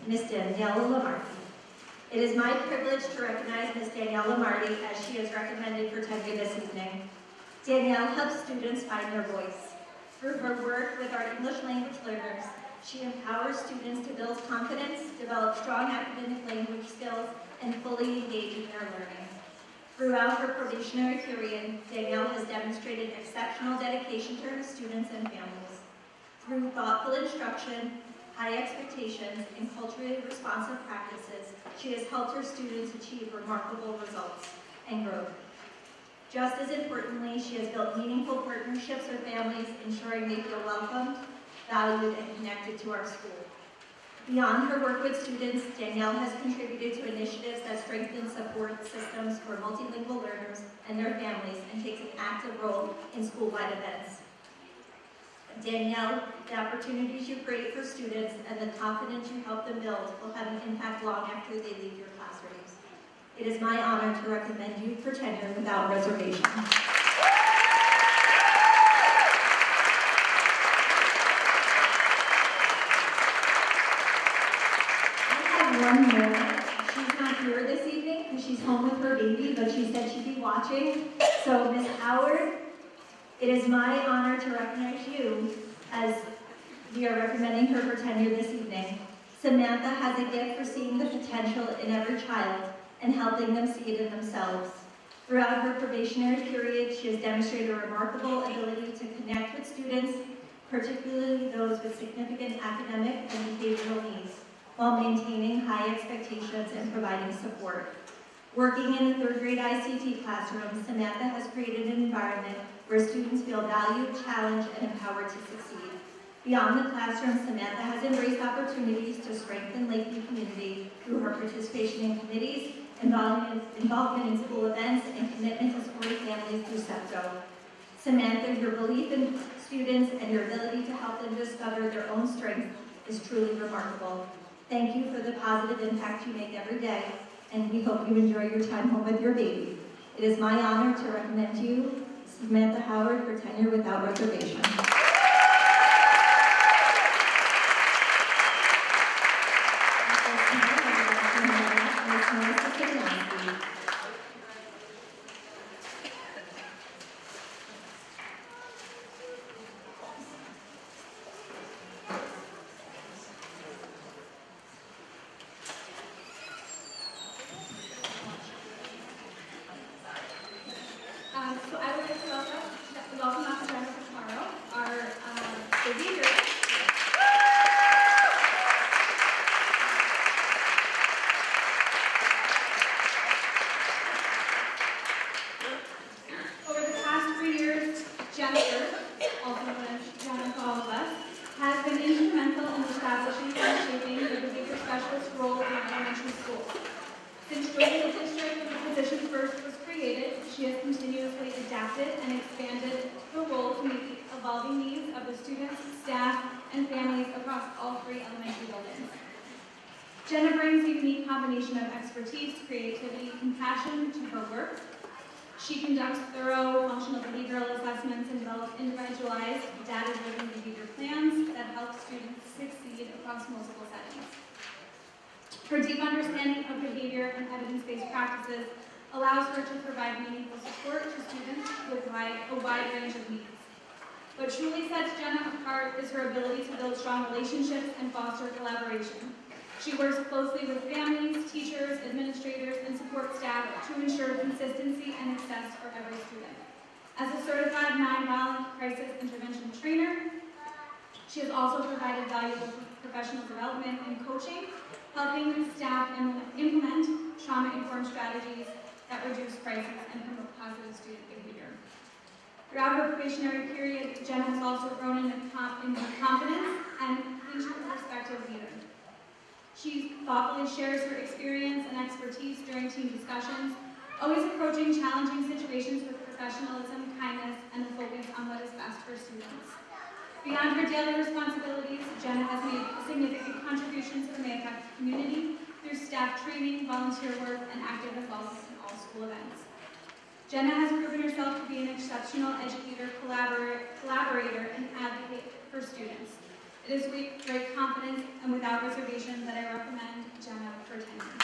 Ms. Danielle Lamarty. It is my privilege to recognize Ms. Danielle Lamarty as she is recommended for tenure this evening. Danielle helps students find their voice. Through her work with our English language learners, she empowers students to build confidence, develop strong academic language skills, and fully engage in their learning. Throughout her probationary period, Danielle has demonstrated exceptional dedication to her students and families. Through thoughtful instruction, high expectations, and culturally responsive practices, she has helped her students achieve remarkable results and growth. Just as importantly, she has built meaningful partnerships with families, ensuring they feel welcomed, valued, and connected to our school. Beyond her work with students, Danielle has contributed to initiatives that strengthen support systems for multilingual learners and their families and takes an active role in school-wide events. Danielle, the opportunities you create for students and the confidence you help them build will have an impact long after they leave your classrooms. It is my honor to recommend you for tenure without reservation. I have one more. She's not here this evening because she's home with her baby, but she said she'd be watching. So, Ms. Howard, it is my honor to recognize you as we are recommending her for tenure this evening. Samantha has a gift for seeing the potential in every child and helping them see it in themselves. Throughout her probationary period, she has demonstrated a remarkable ability to connect with students, particularly those with significant academic and behavioral needs, while maintaining high expectations and providing support. Working in the 3rd grade ICT classroom, Samantha has created an environment where students feel valued, challenged, and empowered to succeed. Beyond the classroom, Samantha has embraced opportunities to strengthen Lakeview community through her participation in committees, involvement in school events, and commitment to supporting families through SEPTO. Samantha, your belief in students and your ability to help them discover their own strengths is truly remarkable. Thank you for the positive impact you make every day, and we hope you enjoy your time home with your baby. It is my honor to recommend you, Samantha Howard, for tenure without reservation. So I would like to welcome Dr. Jennifer tomorrow, our behavior. Over the past 3 years, Jennifer, also known as Jenna to all of us, has been instrumental in establishing and shaping the behavior specialist role in elementary school. Since joining the district when the position first was created, she has continuously adapted and expanded the role to meet the evolving needs of the students, staff, and families across all 3 elementary buildings. Jenna brings a unique combination of expertise, creativity, and passion to her work. She conducts thorough functional behavioral assessments and develops individualized, data-driven behavior plans that help students succeed across multiple settings. Her deep understanding of behavior and evidence-based practices allows her to provide meaningful support to students with a wide range of needs. What truly sets Jenna apart is her ability to build strong relationships and foster collaboration. She works closely with families, teachers, administrators, and support staff to ensure consistency and success for every student. As a certified nonviolent crisis intervention trainer, she has also provided valuable professional development and coaching, helping staff implement trauma-informed strategies that reduce crisis and promote positive student behavior. Throughout her probationary period, Jenna has also grown in confidence and into a respected leader. She thoughtfully shares her experience and expertise during team discussions, always approaching challenging situations with professionalism, kindness, and a focus on what is best for students. Beyond her daily responsibilities, Jenna has made a significant contribution to the Mahopac community through staff training, volunteer work, and active involvement in all school events. Jenna has proven herself to be an exceptional educator, collaborator, and advocate for students. It is with great confidence and without reservation that I recommend Jenna for tenure.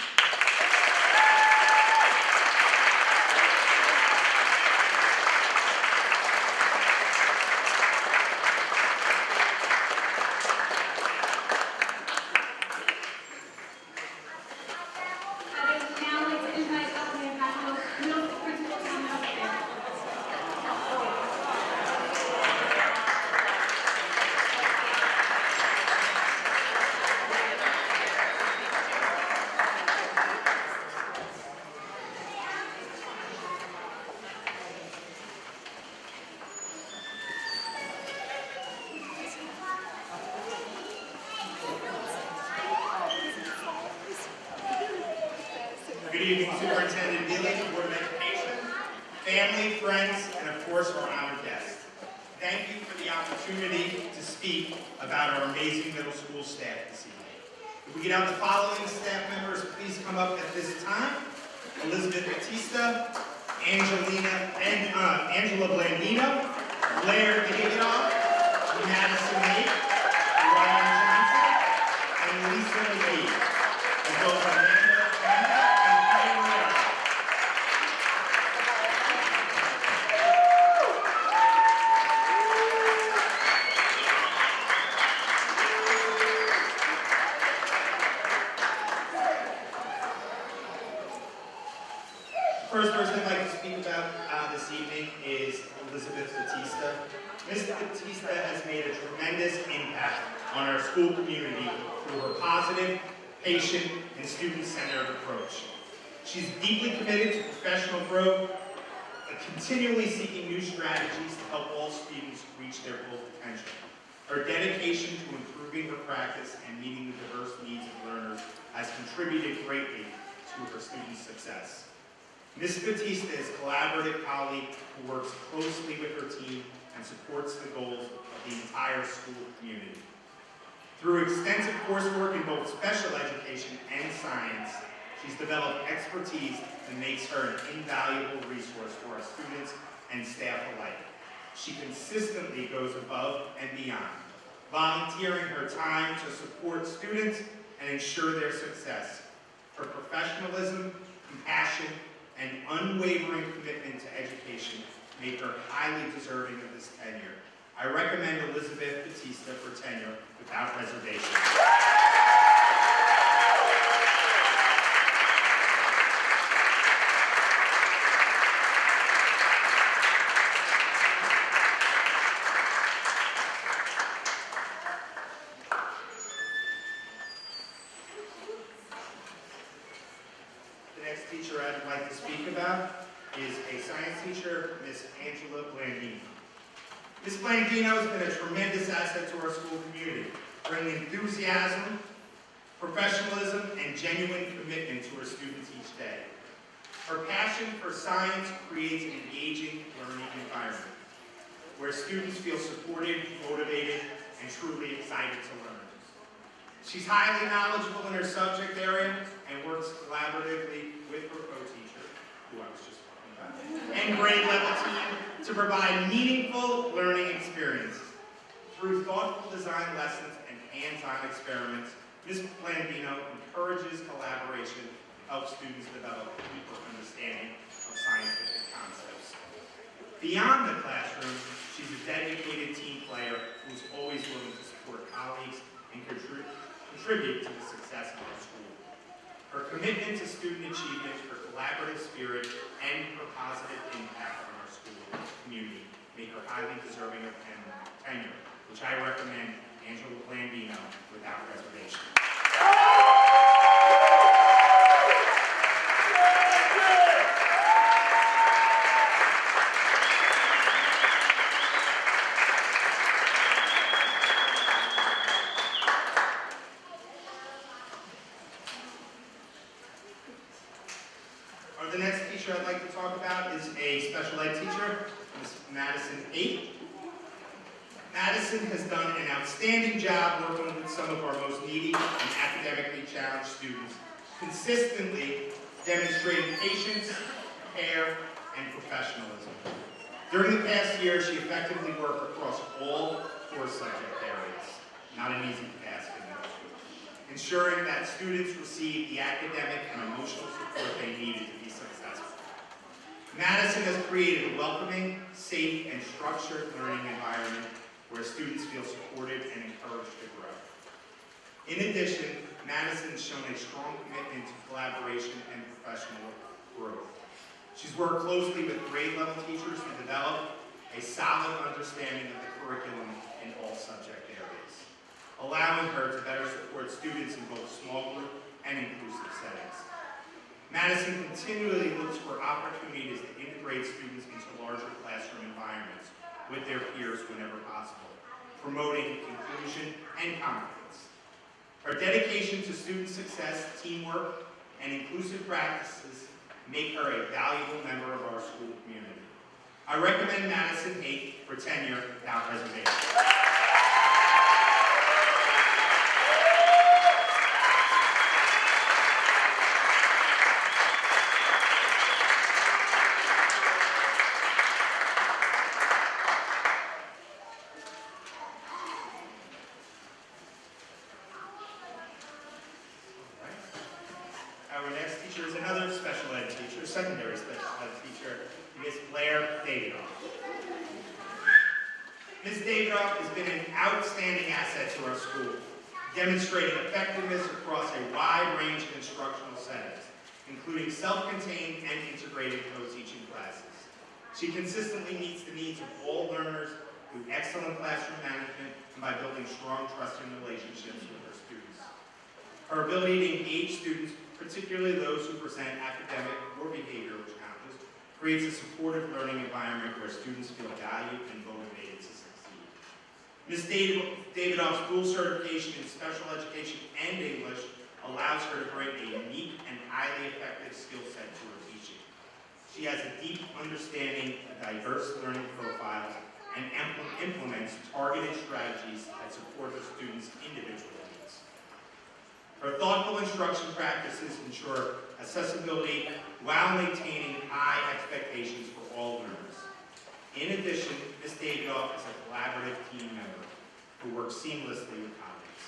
Good evening, Superintendent Neely, Board of Education, family, friends, and of course our honored guests. Thank you for the opportunity to speak about our amazing middle school staff this evening. If we get out the following staff members, please come up at this time. Elizabeth Batista, Angela Blandino, Blair Davidoff, Madison Nate, Ryan Johnson, and Lisa McGee, as well as Amanda and Karen Rare. First person I'd like to speak about this evening is Elizabeth Batista. Ms. Batista has made a tremendous impact on our school community through her positive, patient, and student-centered approach. She's deeply committed to professional growth, continually seeking new strategies to help all students reach their full potential. Her dedication to improving her practice and meeting the diverse needs of learners has contributed greatly to her students' success. Ms. Batista is a collaborative colleague who works closely with her team and supports the goals of the entire school community. Through extensive coursework in both special education and science, she's developed expertise that makes her an invaluable resource for our students and staff alike. She consistently goes above and beyond, volunteering her time to support students and ensure their success. Her professionalism, compassion, and unwavering commitment to education make her highly deserving of this tenure. I recommend Elizabeth Batista for tenure without reservation. The next teacher I'd like to speak about is a science teacher, Miss Angela Blandino. Ms. Blandino has been a tremendous asset to our school community, bringing enthusiasm, professionalism, and genuine commitment to her students each day. Her passion for science creates an engaging learning environment, where students feel supported, motivated, and truly excited to learn. She's highly knowledgeable in her subject area and works collaboratively with her co-teacher, who I was just talking about, and grade level team to provide meaningful learning experiences. Through thoughtful design lessons and hands-on experiments, Ms. Blandino encourages collaboration to help students develop a deeper understanding of scientific concepts. Beyond the classroom, she's a dedicated team player who's always willing to support colleagues and contribute to the success success of our school. Her commitment to student achievement, her collaborative spirit, and her positive impact on our school community make her highly deserving of tenure, which I recommend Angela Blandino without reservation. The next teacher I'd like to talk about is a special ed teacher, Ms. Madison Haight. Madison has done an outstanding job working with some of our most needy and academically challenged students, consistently demonstrating patience, care, and professionalism. During the past year, she effectively worked across all 4 subject areas. Not an easy task in middle school. Ensuring that students receive the academic and emotional support they needed to be successful. Madison has created a welcoming, safe, and structured learning environment where students feel supported and encouraged to grow. In addition, Madison has shown a strong commitment to collaboration and professional growth. She's worked closely with grade-level teachers to develop a solid understanding of the curriculum in all subject areas, allowing her to better support students in both small group and inclusive settings. Madison continually looks for opportunities to integrate students into larger classroom environments with their peers whenever possible, promoting inclusion and confidence. Her dedication to student success, teamwork, and inclusive practices make her a valuable member of our school community. I recommend Madison Haight for tenure without reservation. Our next teacher is another special ed teacher, secondary special ed teacher, Ms. Blair Davidoff. Ms. Davidoff has been an outstanding asset to our school, demonstrating effectiveness across a wide range of instructional settings, including self-contained and integrated co-teaching classes. She consistently meets the needs of all learners through excellent classroom management and by building strong, trusting relationships with her students. Her ability to engage students, particularly those who present academic or behavioral challenges, creates a supportive learning environment where students feel valued and motivated to succeed. Ms. Davidoff's dual certification in special education and English allows her to bring a unique and highly effective skill set to her teaching. She has a deep understanding of diverse learning profiles and implements targeted strategies that support her students' individual needs. Her thoughtful instruction practices ensure accessibility while maintaining high expectations for all learners. In addition, Ms. Davidoff is a collaborative team member who works seamlessly with colleagues,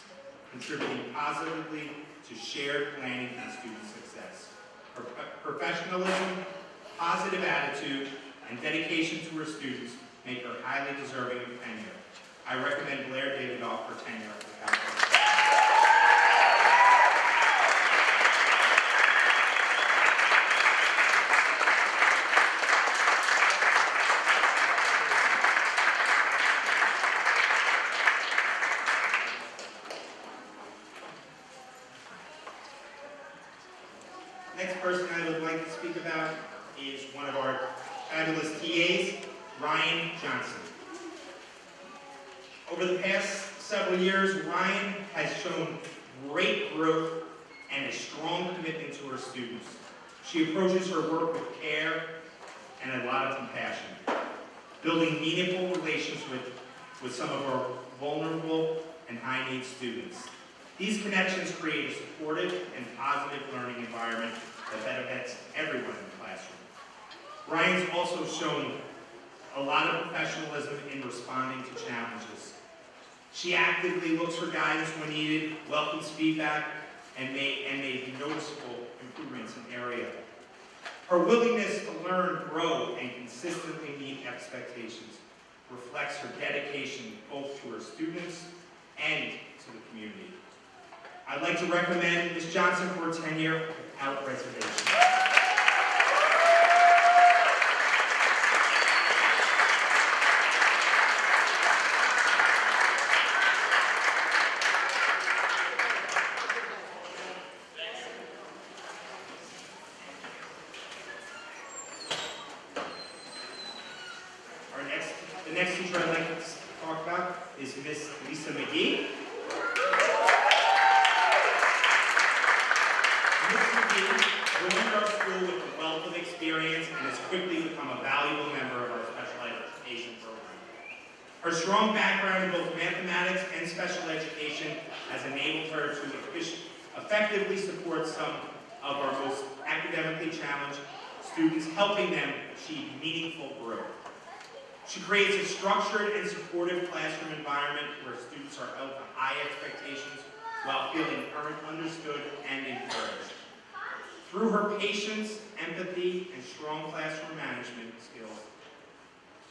contributing positively to shared planning and student success. Her professionalism, positive attitude, and dedication to her students make her highly deserving of tenure. I recommend Blair Davidoff for tenure without reservation. Next person I would like to speak about is one of our fabulous TAs, Ryan Johnson. Over the past several years, Ryan has shown great growth and a strong commitment to her students. She approaches her work with care and a lot of compassion, building meaningful relations with some of our vulnerable and high-need students. These connections create a supportive and positive learning environment that benefits everyone in the classroom. Ryan's also shown a lot of professionalism in responding to challenges. She actively looks for guidance when needed, welcomes feedback, and made noticeable improvements in area. Her willingness to learn, grow, and consistently meet expectations reflects her dedication both to her students and to the community. I'd like to recommend Ms. Johnson for tenure without reservation. The next teacher I'd like to talk about is Miss Lisa McGee. Miss McGee joined our school with a wealth of experience and has quickly become a valuable member of our special education program. Her strong background in both mathematics and special education has enabled her to effectively support some of our most academically challenged students, helping them achieve meaningful growth. She creates a structured and supportive classroom environment where students are held to high expectations while feeling understood and encouraged. Through her patience, empathy, and strong classroom management skills,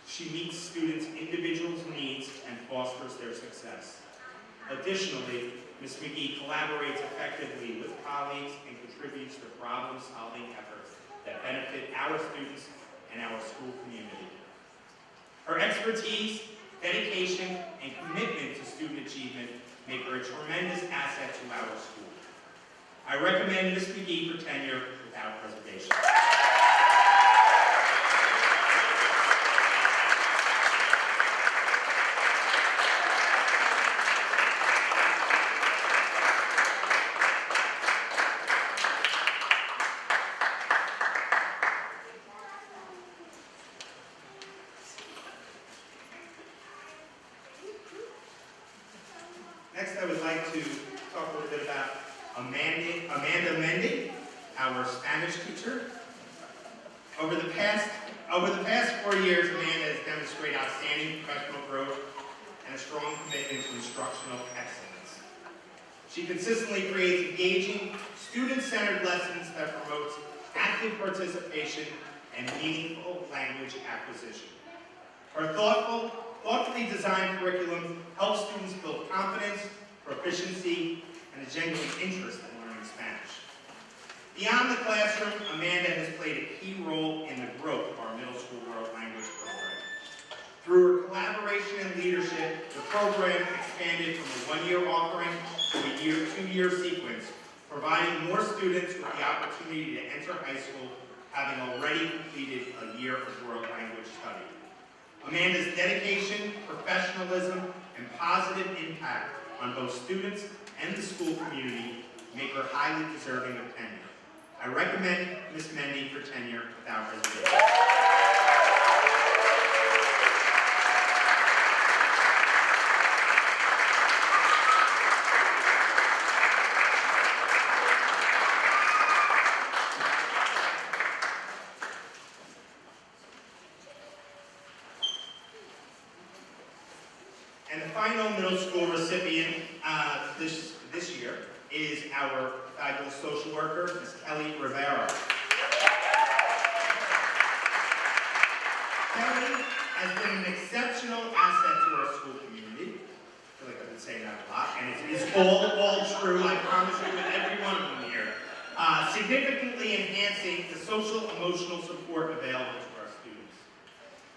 she meets students' individual needs and fosters their success. Additionally, Ms. McGee collaborates effectively with colleagues and contributes to problem-solving efforts that benefit our students and our school community. Her expertise, dedication, and commitment to student achievement make her a tremendous asset to our school. I recommend Ms. McGee for tenure without reservation. Next, I would like to talk a little bit about Amanda Mendy, our Spanish teacher. Over the past 4 years, Amanda has demonstrated outstanding professional growth and a strong commitment to instructional excellence. She consistently creates engaging, student-centered lessons that promotes active participation and meaningful language acquisition. Her thoughtfully designed curriculum helps students build confidence, proficiency, and a genuine interest in learning Spanish. Beyond the classroom, Amanda has played a key role in the growth of our middle school world language program. Through her collaboration and leadership, the program expanded from a one-year offering to a two-year sequence, providing more students with the opportunity to enter high school having already completed a year of world language study. Amanda's dedication, professionalism, and positive impact on both students and the school community make her highly deserving of tenure. I recommend Ms. Mendy for tenure without reservation. And the final middle school recipient this year is our fabulous social worker, Ms. Kelly Rivera. Kelly has been an exceptional asset to our school community. I feel like I've been saying that a lot, and it is all true, I promise you, with every one of them here. Significantly enhancing the social emotional support available to our students.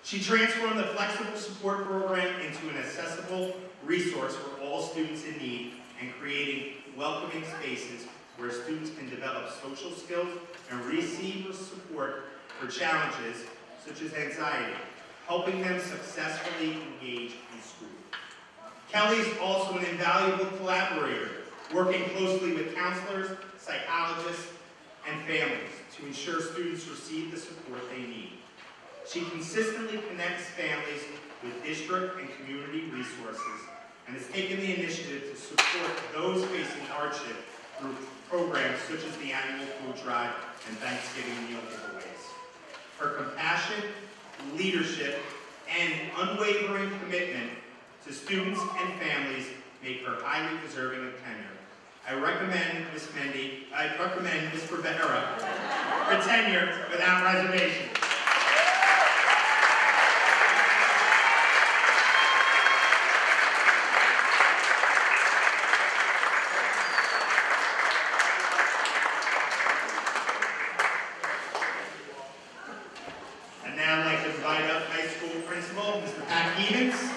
She transformed the flexible support program into an accessible resource for all students in need and creating welcoming spaces where students can develop social skills and receive support for challenges such as anxiety, helping them successfully engage in school. Kelly is also an invaluable collaborator, working closely with counselors, psychologists, and families to ensure students receive the support they need. She consistently connects families with district and community resources and has taken the initiative to support those facing hardship through programs such as the annual food drive and Thanksgiving meal giveaways. Her compassion, leadership, and unwavering commitment to students and families make her highly deserving of tenure. I recommend Ms. Rivera for tenure without reservation. Pat Evans.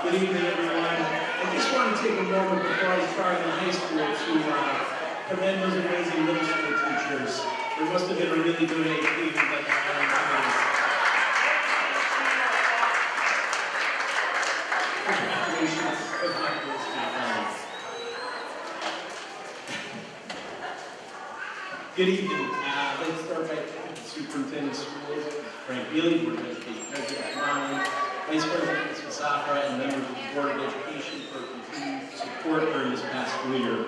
Good evening, everyone. I just want to take a moment before I start in high school to commend those amazing middle school teachers. There must have been a really good education that Congratulations. Good evening. Let's start by thanking the Superintendent of Schools, Frank Bealey, Board of Education President, Vice President Ms. Safra, and members of the Board of Education for continued support during this past school year.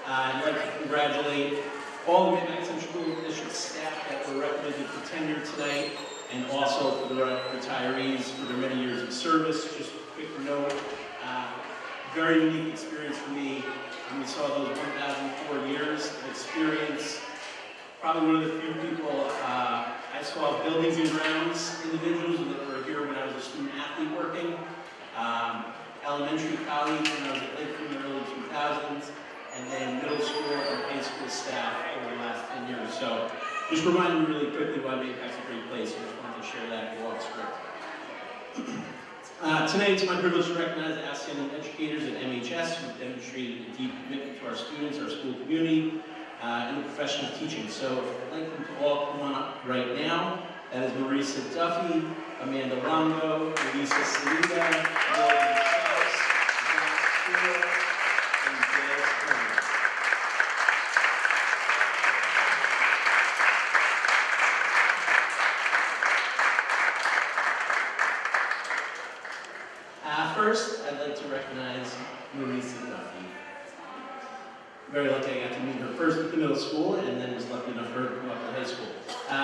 I'd like to congratulate all the Midnight Central School District staff that were recommended for tenure tonight, and also for the retirees for their many years of service. Just a quick note, very unique experience for me. We saw those 1,004 years of experience. Probably one of the few people I saw buildings and grounds individuals that were here when I was a student athlete working. Elementary colleagues when I was at Lakewood in the early 2000s, and then middle school and high school staff over the last 10 years. So just remind me really quickly why Mahopac's a great place. I just wanted to share that in off script. Tonight it's my privilege to recognize the outstanding educators at MHS who have demonstrated a deep commitment to our students, our school community, and the profession of teaching. So I'd like them to all come on up right now. That is Marisa Duffy, Amanda Longo, Elisa Salida, Morgan Strauss, Zach Stewart, and Jazz Turner. First, I'd like to recognize Marisa Duffy. Very lucky I got to meet her first at the middle school, and then was lucky enough for her to come up to high school.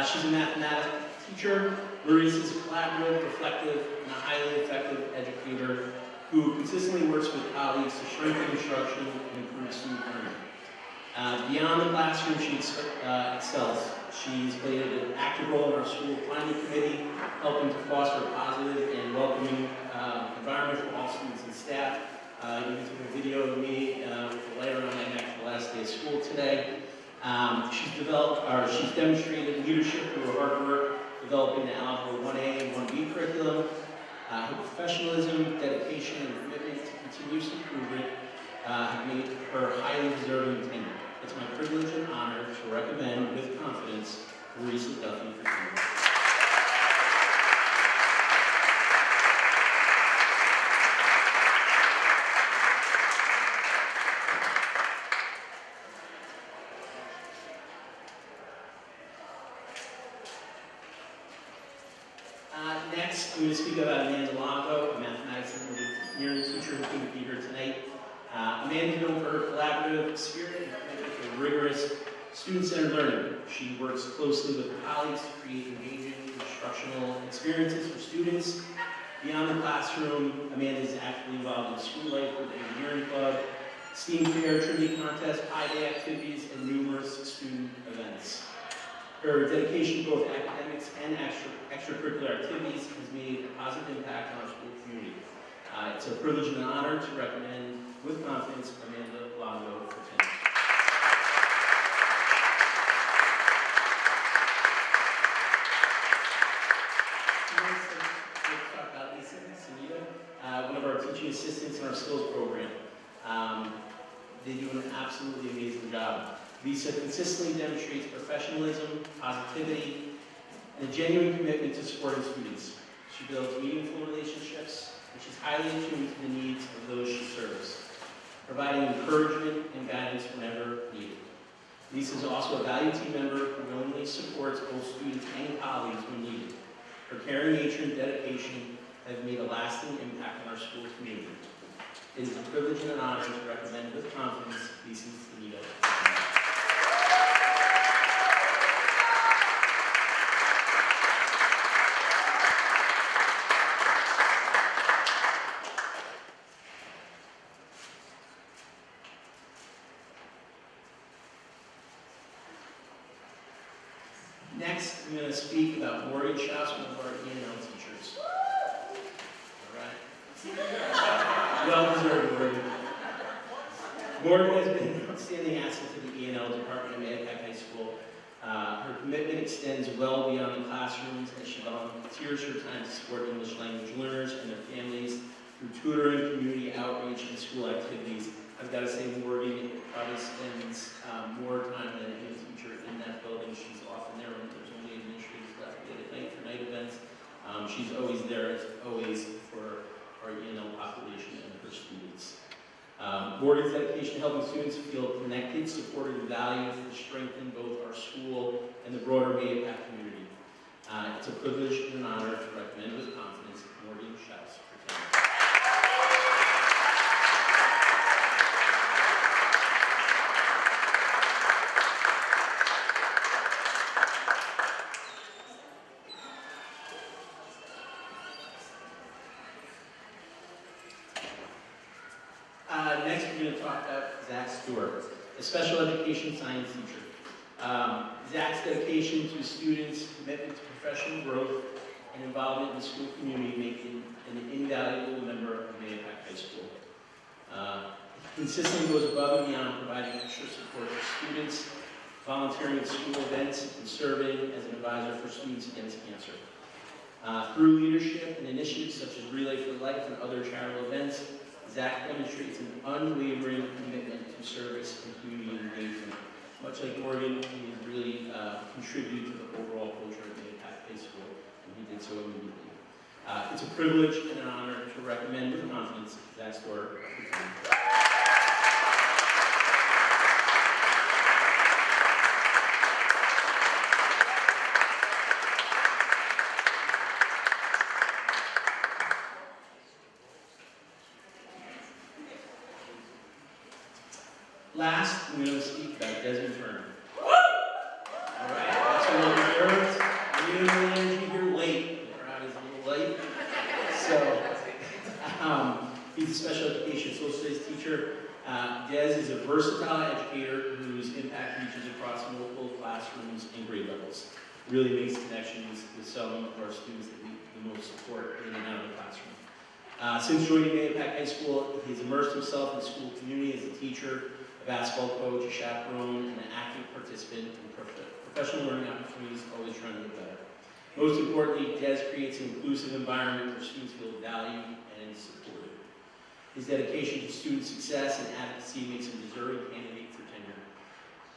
She's a mathematics teacher. Marisa is a collaborative, reflective, and a highly effective educator who consistently works with colleagues to strengthen instruction and improve student learning. Beyond the classroom, she excels. She's played an active role in our school climate committee, helping to foster a positive and welcoming environment for all students and staff. You can take a video of me with the light around my neck for the last day of school today. She's demonstrated leadership through her hard work, developing the Algebra 1A and 1B curriculum. Her professionalism, dedication, and commitment to continuous improvement have made her highly deserving tenure. It's my privilege and honor to recommend with confidence Marisa Duffy for tenure. Next, I'm going to speak about Amanda Longo, a mathematics and engineering teacher who couldn't be here tonight. Amanda is known for her collaborative spirit and commitment to rigorous student-centered learning. She works closely with her colleagues to create engaging instructional experiences for students. Beyond the classroom, Amanda is actively involved in school life with the engineering club, STEAM fair, trivia contest, high day activities, and numerous student events. Her dedication to both academics and extracurricular activities has made a positive impact on our school community. It's a privilege and an honor to recommend with confidence Amanda Longo for tenure. Let's talk about Lisa Sanita, one of our teaching assistants in our skills program. They do an absolutely amazing job. Lisa consistently demonstrates professionalism, positivity, and a genuine commitment to supporting students. She builds meaningful relationships, and she's highly attuned to the needs of those she serves, providing encouragement and guidance whenever needed. Lisa is also a valued team member who willingly supports both students and colleagues when needed. Her caring nature and dedication have made a lasting impact on our school community. It is a privilege and an honor to recommend with confidence Lisa Sanita. I'm going to speak about Morgan Schaus, one of our E&L teachers. All right. Well deserved, Morgan. Morgan has been an outstanding asset to the E&L department at Mahopac High School. Her commitment extends well beyond the classrooms as she volunteers her time to support English language learners and their families through tutoring, community outreach, and school activities. I've got to say, Morgan probably spends more time than any teacher in that building. She's often there when there's only administrators left late at night for night events. She's always there, as always, for our E&L population and her students. Morgan's dedication to helping students feel connected, supported, and valued has strengthened both our school and the broader Mahopac community. It's a privilege and an honor to recommend with confidence Morgan Schaus for tenure. Next, we're going to talk about Zach Stewart, a special education science teacher. Zach's dedication to students, commitment to professional growth, and involvement in the school community make him an invaluable member of Mahopac High School. He consistently goes above and beyond providing extra support for students, volunteering at school events, and serving as an advisor for Students Against Cancer. Through leadership and initiatives such as Relay for Life and other charitable events, Zach demonstrates an unwavering commitment to service and community engagement. Much like Morgan, he has really contributed to the overall culture of Mahopac High School, and he did so immediately. It's a privilege and an honor to recommend with confidence Zach Stewart. Last, I'm going to speak about Desmond Turner. All right, that's a little nervous. Really energy here late. The crowd is a little late. So, he's a special education social studies teacher. Des is a versatile educator whose impact reaches across multiple classrooms and grade levels. Really makes connections with some of our students that need the most support in and out of the classroom. Since joining Mahopac High School, he's immersed himself in the school community as a teacher, a basketball coach, a chaperone, and an active participant in professional learning opportunities, always trying to get better. Most importantly, Des creates an inclusive environment where students feel valued and supported. His dedication to student success and advocacy makes him a deserving candidate for tenure.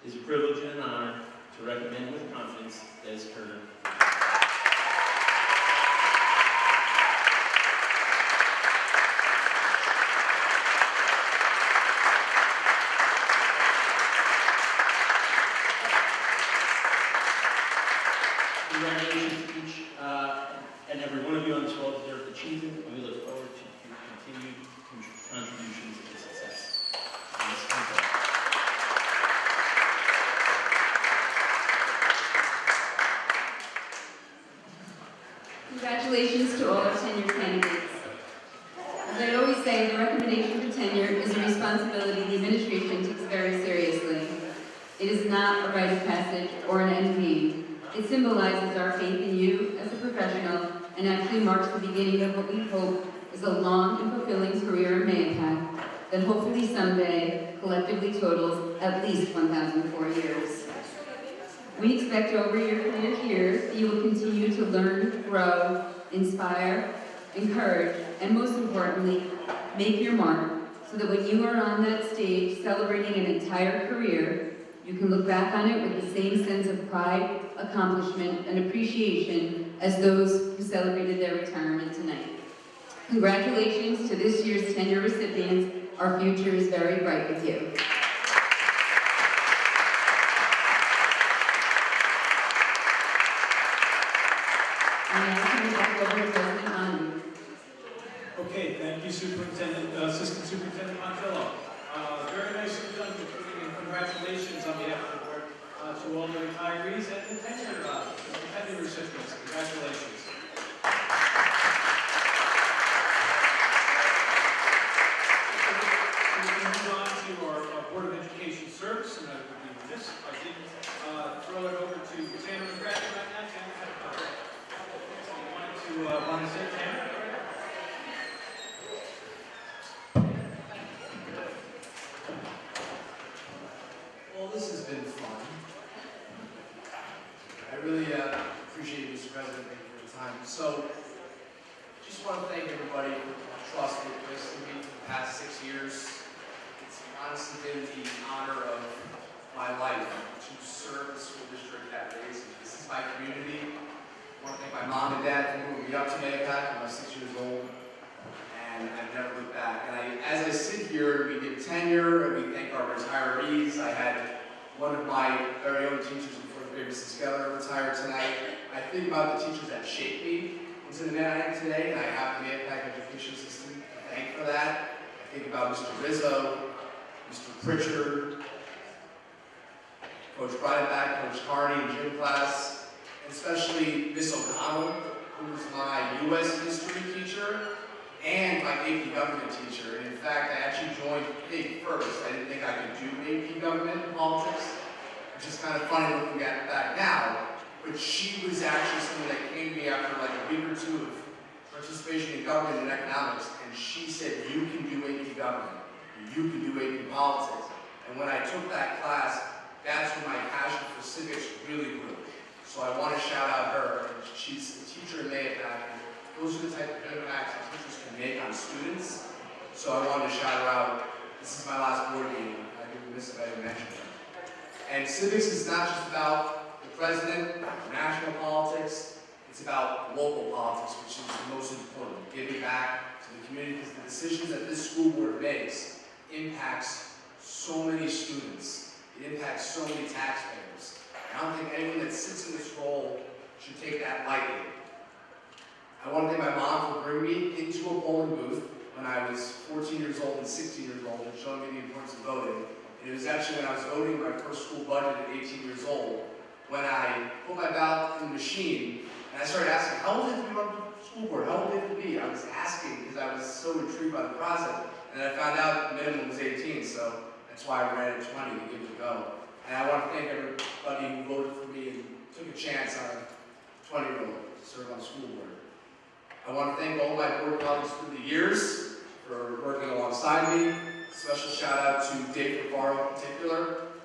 It is a privilege and an honor to recommend with confidence Des Turner. Congratulations to each and every one of you on this well-deserved achievement, and we look forward to your continued contributions and success. Congratulations to all our tenure candidates. As I always say, the recommendation for tenure is a responsibility the administration takes very seriously. It is not a rite of passage or an NP. It symbolizes our faith in you as a professional and actually marks the beginning of what we hope is a long and fulfilling career in Mahopac that hopefully someday collectively totals at least 1,004 years. We expect over your career here that you will continue to learn, grow, inspire, encourage, and most importantly, make your mark so that when you are on that stage celebrating an entire career, you can look back on it with the same sense of pride, accomplishment, and appreciation as those who celebrated their retirement tonight. Congratulations to this year's tenure recipients. Our future is very bright with you. And now turn it back over to President Anu. Okay, thank you, Assistant Superintendent Montillo. Very nicely done, and congratulations on behalf of the board to all the retirees and the tenure recipients. Congratulations. We're going to move on to our Board of Education service, and I would be remiss if I didn't throw it over to Tanner McGrath right now. want to sit down? Well, this has been fun. I really appreciate you, Mr. President, thank you for the time. So, just want to thank everybody for trusting this to me for the past 6 years. It's honestly been the honor of my life to serve the school district at Raisin. This is my community. I want to thank my mom and dad for moving me up to Mahopac when I was 6 years old, and I've never looked back. And as I sit here, we give tenure, and we thank our retirees. I had one of my very own teachers before the Mrs. Skeller retired tonight. I think about the teachers that shaped me into the man I am today, and I have the Mahopac education system to thank for that. I think about Mr. Rizzo, Mr. Pritchard, Coach Breidenbach, Coach Carney in gym class, and especially Miss O'Connell, who was my U.S. history teacher and my AP government teacher. And in fact, I actually joined PIG first. I didn't think I could do AP government and politics, which is kind of funny looking back now. But she was actually someone that came to me after like a week or two of participation in government and economics, and she said, you can do AP government, you can do AP politics. And when I took that class, that's when my passion for civics really grew. So I want to shout out her. She's a teacher in Mahopac, and those are the type of impacts that teachers can make on students. So I wanted to shout her out. This is my last board meeting. I didn't miss it, I didn't mention it. And civics is not just about the president, national politics, it's about local politics, which is the most important. Giving back to the community, because the decisions that this school board makes impacts so many students. It impacts so many taxpayers. And I don't think anyone that sits in this role should take that lightly. I want to thank my mom for bringing me into a polling booth when I was 14 years old and 16 years old and showing me the importance of voting. And it was actually when I was voting my first school budget at 18 years old when I put my ballot in the machine and I started asking, how old is it to be on the school board? How old is it to be? I was asking because I was so intrigued by the process. And I found out the minimum was 18, so that's why I ran at 20 to give it a go. And I want to thank everybody who voted for me and took a chance on a 20-year-old to serve on the school board. I want to thank all my board colleagues through the years for working alongside me. Special shout out to Dave Favaro in particular.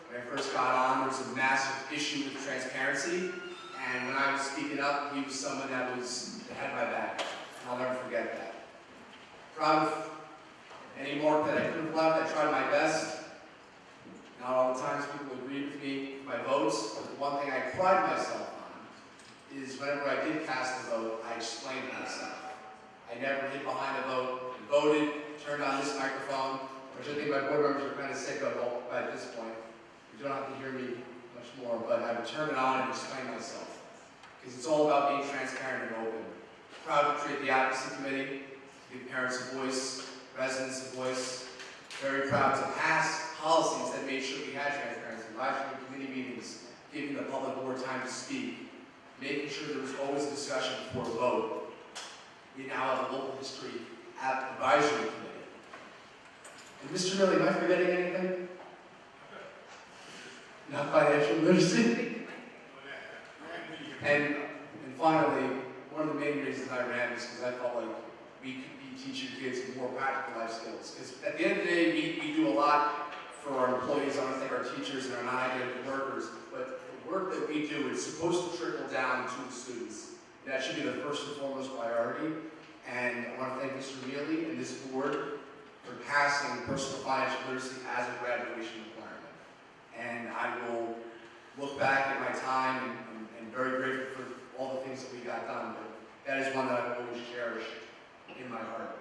When I first got on, there was a massive issue with transparency. And when I was speaking up, he was someone that had my back. And I'll never forget that. Proud of any mark that I could have left. I tried my best. Not all the times people agreed with me with my votes, but the one thing I pride myself on is whenever I did cast a vote, I explained myself. I never hid behind a vote, voted, turned on this microphone, which I think my board members are kind of sick of by this point. You don't have to hear me much more, but I would turn it on and explain myself. Because it's all about being transparent and open. Proud to create the advocacy committee, give parents a voice, residents a voice. Very proud to pass policies that made sure we had transparency, live streaming committee meetings, giving the public more time to speak, making sure there was always a discussion before a vote. We now have a local history advisory committee. And Mr. Millie, am I forgetting anything? Not financial literacy? And finally, one of the main reasons I ran is because I felt like we could be teaching kids more practical life skills. Because at the end of the day, we do a lot for our employees. I want to thank our teachers and our non-academic workers, but the work that we do is supposed to trickle down to the students. That should be the first and foremost priority. And I want to thank Mr. Mealy and this board for passing personal financial literacy as a graduation requirement. And I will look back at my time and very grateful for all the things that we got done, but that is one that I will always cherish in my heart.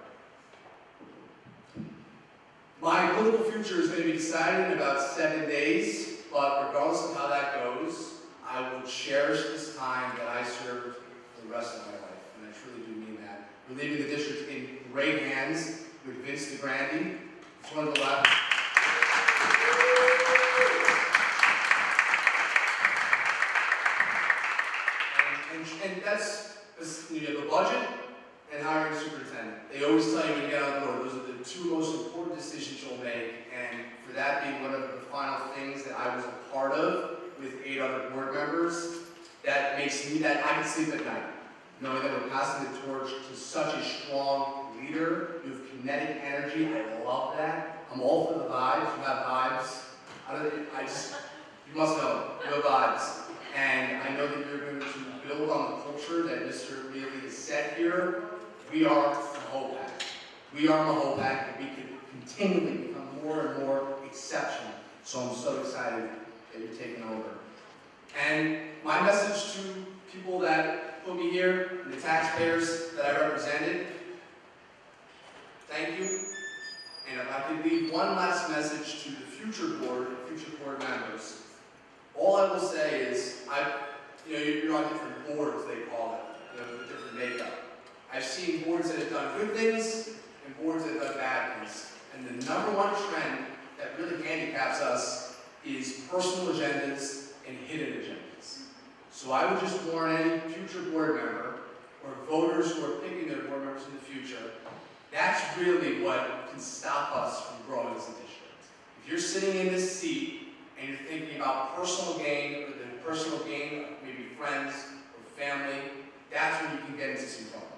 My political future is going to be decided in about 7 days, but regardless of how that goes, I will cherish this time that I served for the rest of my life, and I truly do mean that. We're leaving the district in great hands with Vince DeGrandi. It's one of the last. And that's the budget and hiring a superintendent. They always tell you when you get on board, those are the two most important decisions you'll make. And for that being one of the final things that I was a part of with 8 other board members, that makes me that I can sleep at night. knowing that we're passing the torch to such a strong leader. You have kinetic energy. I love that. I'm all for the vibes. You have vibes. You must know, you have vibes. And I know that you're going to build on the culture that Mr. Mealy has set here. We are Mahopac. We are Mahopac, and we can continually become more and more exceptional. So I'm so excited that you're taking over. And my message to people that put me here, and the taxpayers that I represented, thank you. And if I could leave one last message to the future board members, all I will say is, you're on different boards, they call it, with different makeup. I've seen boards that have done good things and boards that have done bad things. And the number one trend that really handicaps us is personal agendas and hidden agendas. So I would just warn any future board member or voters who are picking their board members in the future, that's really what can stop us from growing as a district. If you're sitting in this seat and you're thinking about personal gain, or the personal gain of maybe friends or family, that's when you can get into some trouble.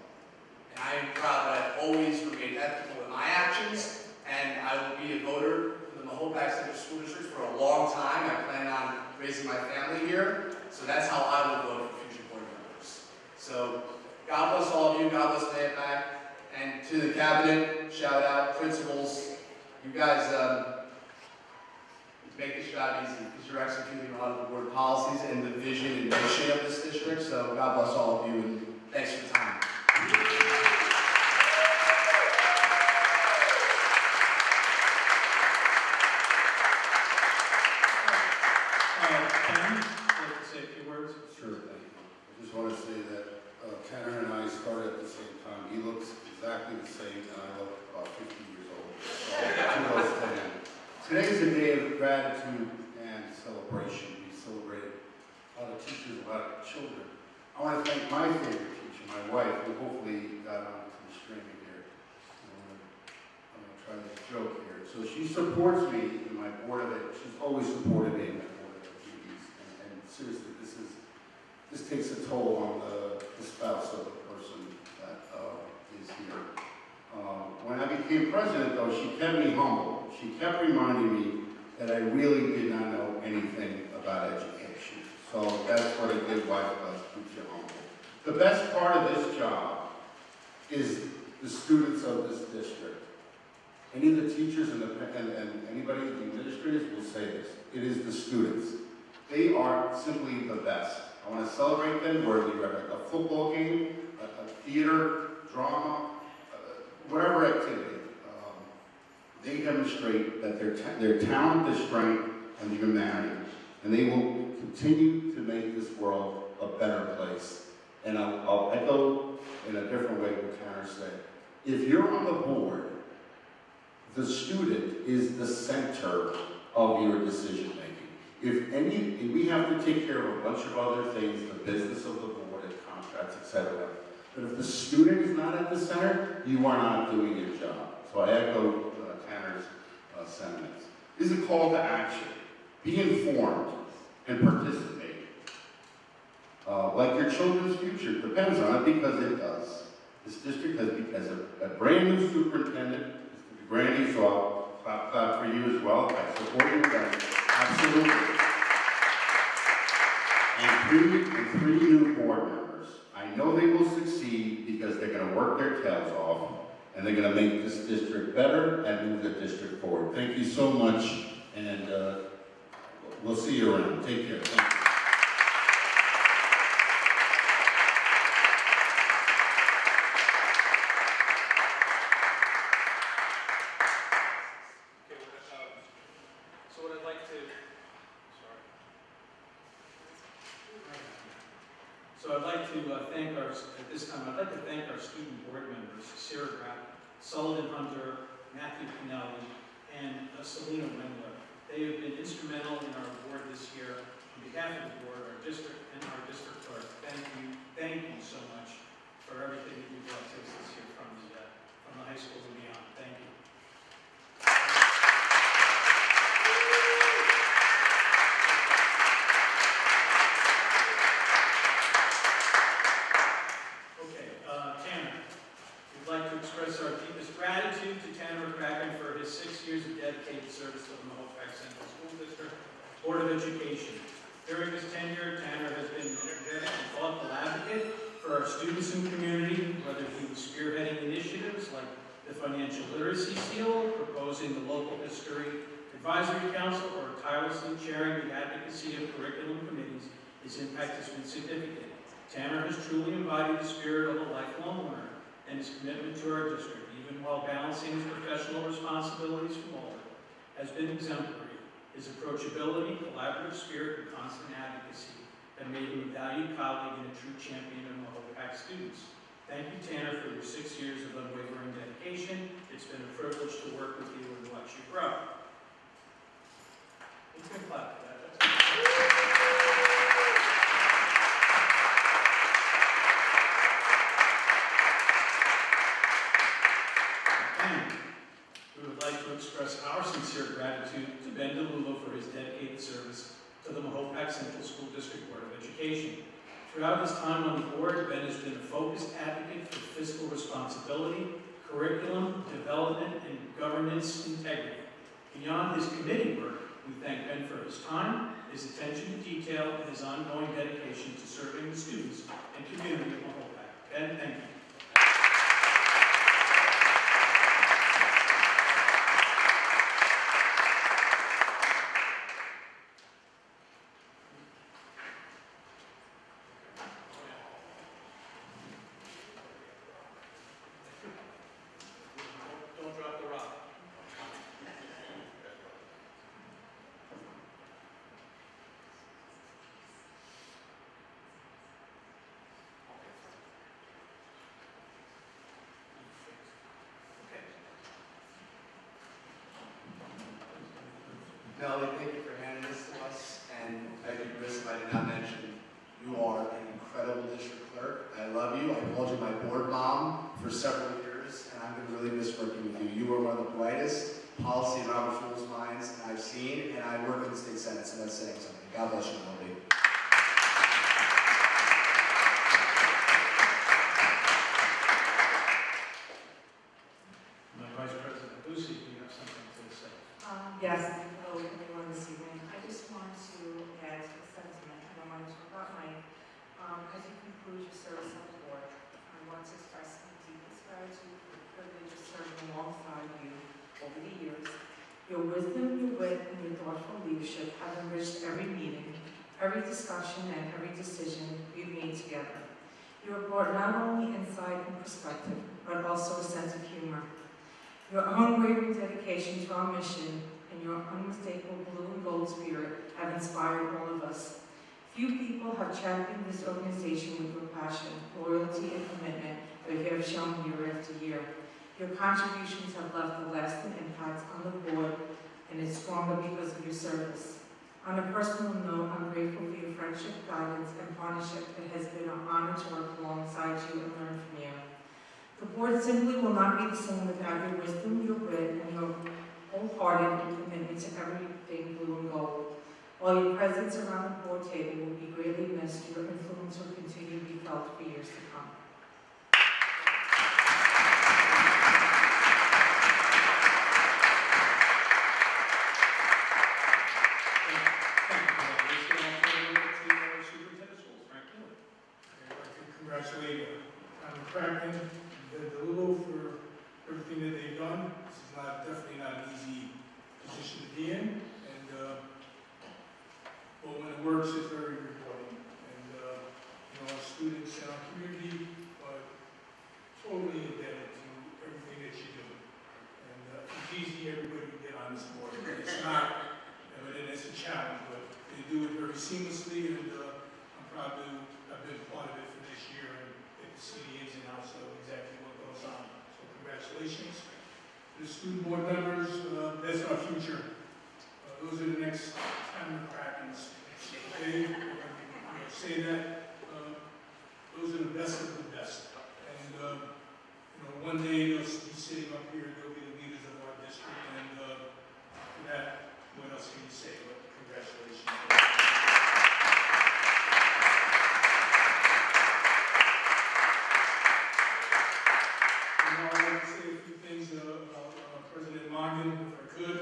And I am proud that I've always remained ethical in my actions, and I will be a voter for the Mahopac Central School District for a long time. I plan on raising my family here, so that's how I will vote for future board members. So God bless all of you, God bless Mahopac, and to the cabinet, shout out, principals, you guys make this job easy because you're executing a lot of the board policies and the vision and mission of this district. So God bless all of you, and thanks for the time. Ken, would you like to say a few words? Sure, thank you. I just want to say that Tanner and I started at the same time. He looks exactly the same, and I look about 50 years old. Kudos to him. Today is a day of gratitude and celebration. We celebrate a lot of teachers, a lot of children. I want to thank my favorite teacher, my wife, who hopefully got onto the streaming here. I'm going to try this joke here. So she supports me in my board of it. She's always supported me in my board of duties. And seriously, this takes a toll on the spouse of the person that is here. When I became president, though, she kept me humble. She kept reminding me that I really did not know anything about education. So that's what a good wife does, keeps you humble. The best part of this job is the students of this district. Any of the teachers and anybody, the administrators will say this. It is the students. They are simply the best. I want to celebrate them, whether you're at a football game, a theater, drama, whatever activity. They demonstrate that their talent, their strength, and their humanity, and they will continue to make this world a better place. And I'll echo in a different way what Tanner said. If you're on the board, the student is the center of your decision making. We have to take care of a bunch of other things, the business of the board and contracts, etc. But if the student is not at the center, you are not doing your job. So I echo Tanner's sentiments. This is a call to action. Be informed and participate. Like your children's future depends on it, because it does. This district has a brand new superintendent, Mr. Grandy, so I'll clap for you as well. I support you guys. Absolutely. And three new board members. I know they will succeed because they're going to work their tails off, and they're going to make this district better and move the district forward. Thank you so much, and we'll see you around. Take care. Thank you. So I'd like to thank at this time, I'd like to thank our student board members, Sarah Grapp, Sullivan Hunter, Matthew Pinelli, and Selena Wendler. They have been instrumental in our board this year. On behalf of the board, our district, and our district clerk, thank you so much for everything that you brought to us this year from the high school and beyond. Thank you. dedicated service to the Mahopac Central School District Board of Education. During his tenure, Tanner has been an energetic and thoughtful advocate for our students and community, whether he was spearheading initiatives like the Financial Literacy Seal, proposing the Local History Advisory Council, or tirelessly chairing the advocacy of curriculum committees. His impact has been significant. Tanner has truly embodied the spirit of a lifelong learner and his commitment to our district, even while balancing his professional responsibilities from Walter, has been exemplary. His approachability, collaborative spirit, and constant advocacy have made him a valued colleague and a true champion of Mahopac students. Thank you, Tanner, for your 6 years of unwavering dedication. It's been a privilege to work with you and watch you grow. You can clap for that. That's good. We would like to express our sincere gratitude to Ben DeLulo for his dedicated service to the Mahopac Central School District Board of Education. Throughout his time on the board, Ben has been a focused advocate for fiscal responsibility, curriculum, development, and governance integrity. Beyond his committee work, we thank Ben for his time, his attention to detail, and his ongoing dedication to serving the students and community of Mahopac. Ben, thank you. Don't drop the rock. Melody, thank you for handing this to us, and I'd be remiss if I did not mention, you are an incredible district clerk. I love you. I called you my board mom for several years, and I'm going to really miss working with you. You were one of the brightest policy and Robert's Rules minds I've seen, and I work in the state senate, so that's saying something. God bless you, Melody. My Vice President Lucy, do you have something to say? Yes, hello everyone this evening. I just want to add to the sentiment, and I want to talk about Mike. As you conclude your service on the board, I want to express my deepest gratitude for the privilege of serving alongside you over the years. Your wisdom, your wit, and your thoughtful leadership have enriched every meeting, every discussion, and every decision we've made together. You have brought not only insight and perspective, but also a sense of humor. Your unwavering dedication to our mission and your unmistakable blue and gold spirit have inspired all of us. Few people have championed this organization with your passion, loyalty, and commitment that you have shown year after year. Your contributions have left a lasting impact on the board, and it's stronger because of your service. On a personal note, I'm grateful for your friendship, guidance, and partnership. It has been an honor to work alongside you and learn from you. The board simply will not be the same without your wisdom, your wit, and your wholehearted commitment to everything blue and gold. While your presence around the board table will be greatly missed, your influence will continue to be felt for years to come. Congratulate Tom Kraken and Ben DeLulo for everything that they've done. This is definitely not an easy position to be in, and but when it works, it's very rewarding. And our students and our community are totally indebted to everything that you do. And if it's easy, everybody can get on this board. But it's not, and it's a challenge, but they do it very seamlessly, and I'm proud to have been part of it for this year and get to see the ins and outs of exactly what goes on. So congratulations. The student board members, that's our future. Those are the next time the Krakens. Okay? Say that. Those are the best of the best. And one day they'll be sitting up here, they'll be the leaders of our district, and for that, what else can you say? But congratulations. I'd like to say a few things about President Mongan, if I could.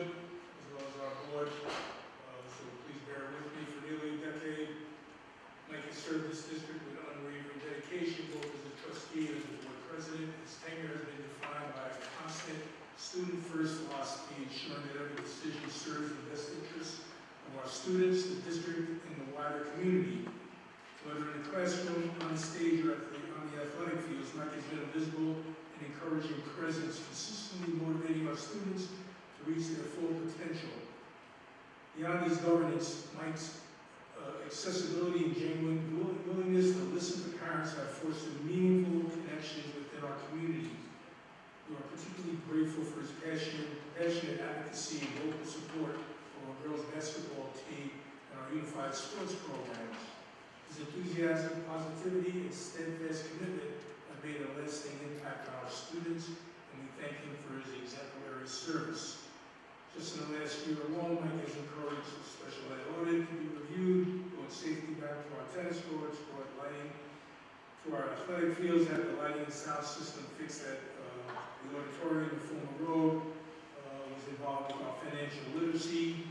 student-first philosophy, ensuring that every decision serves the best interests of our students, the district, and the wider community. Whether in the classroom, on the stage, or on the athletic fields, Mike has been a visible and encouraging presence, consistently motivating our students to reach their full potential. Beyond his governance, Mike's accessibility and genuine willingness to listen to parents have fostered meaningful connections within our community. We are particularly grateful for his passionate advocacy and local support for our girls' basketball team and our unified sports programs. His enthusiasm, positivity, and steadfast commitment have made a lasting impact on our students, and we thank him for his exemplary service. Just in the last year alone, Mike has encouraged a special ed audit to be reviewed, brought safety back to our tennis courts, brought lighting to our athletic fields, had the lighting and sound system fixed at the auditorium, the former road, was involved with our financial literacy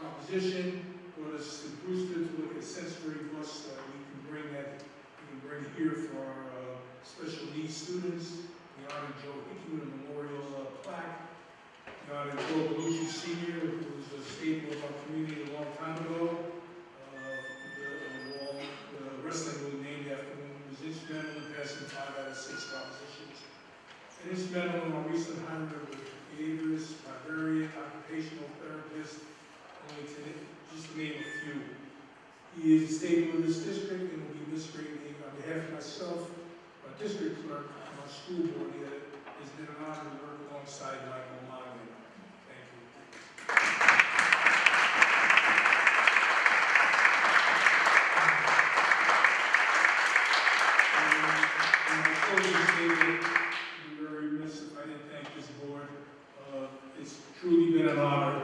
proposition, brought us to Brewster to look at sensory bus that we can bring here for our special needs students. We honored Joe Hickey with a memorial plaque. We honored Joe Belushi Sr., who was a staple of our community a long time ago. The wrestling was named after him. He was instrumental in passing 5 out of 6 propositions. And instrumental in our recent hiring of behaviorists, librarian, occupational therapist, just to name a few. He is a staple of this district and will be missed greatly. On behalf of myself, our district clerk, and our school board, it has been an honor to work alongside Michael Monaghan. Thank you. And my closing statement, I'd be very remiss if I didn't thank this board. It's truly been an honor.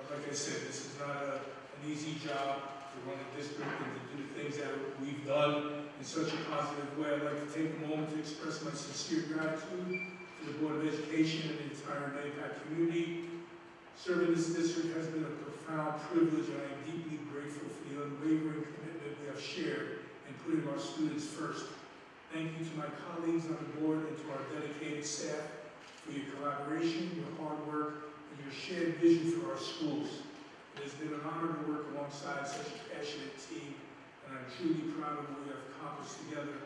Like I said, this is not an easy job to run a district and to do the things that we've done in such a positive way. I'd like to take a moment to express my sincere gratitude to the Board of Education and the entire Mahopac community. Serving this district has been a profound privilege, and I am deeply grateful for the unwavering commitment we have shared in putting our students first. Thank you to my colleagues on the board and to our dedicated staff for your collaboration, your hard work, and your shared vision for our schools. It has been an honor to work alongside such a passionate team, and I'm truly proud of what we have accomplished together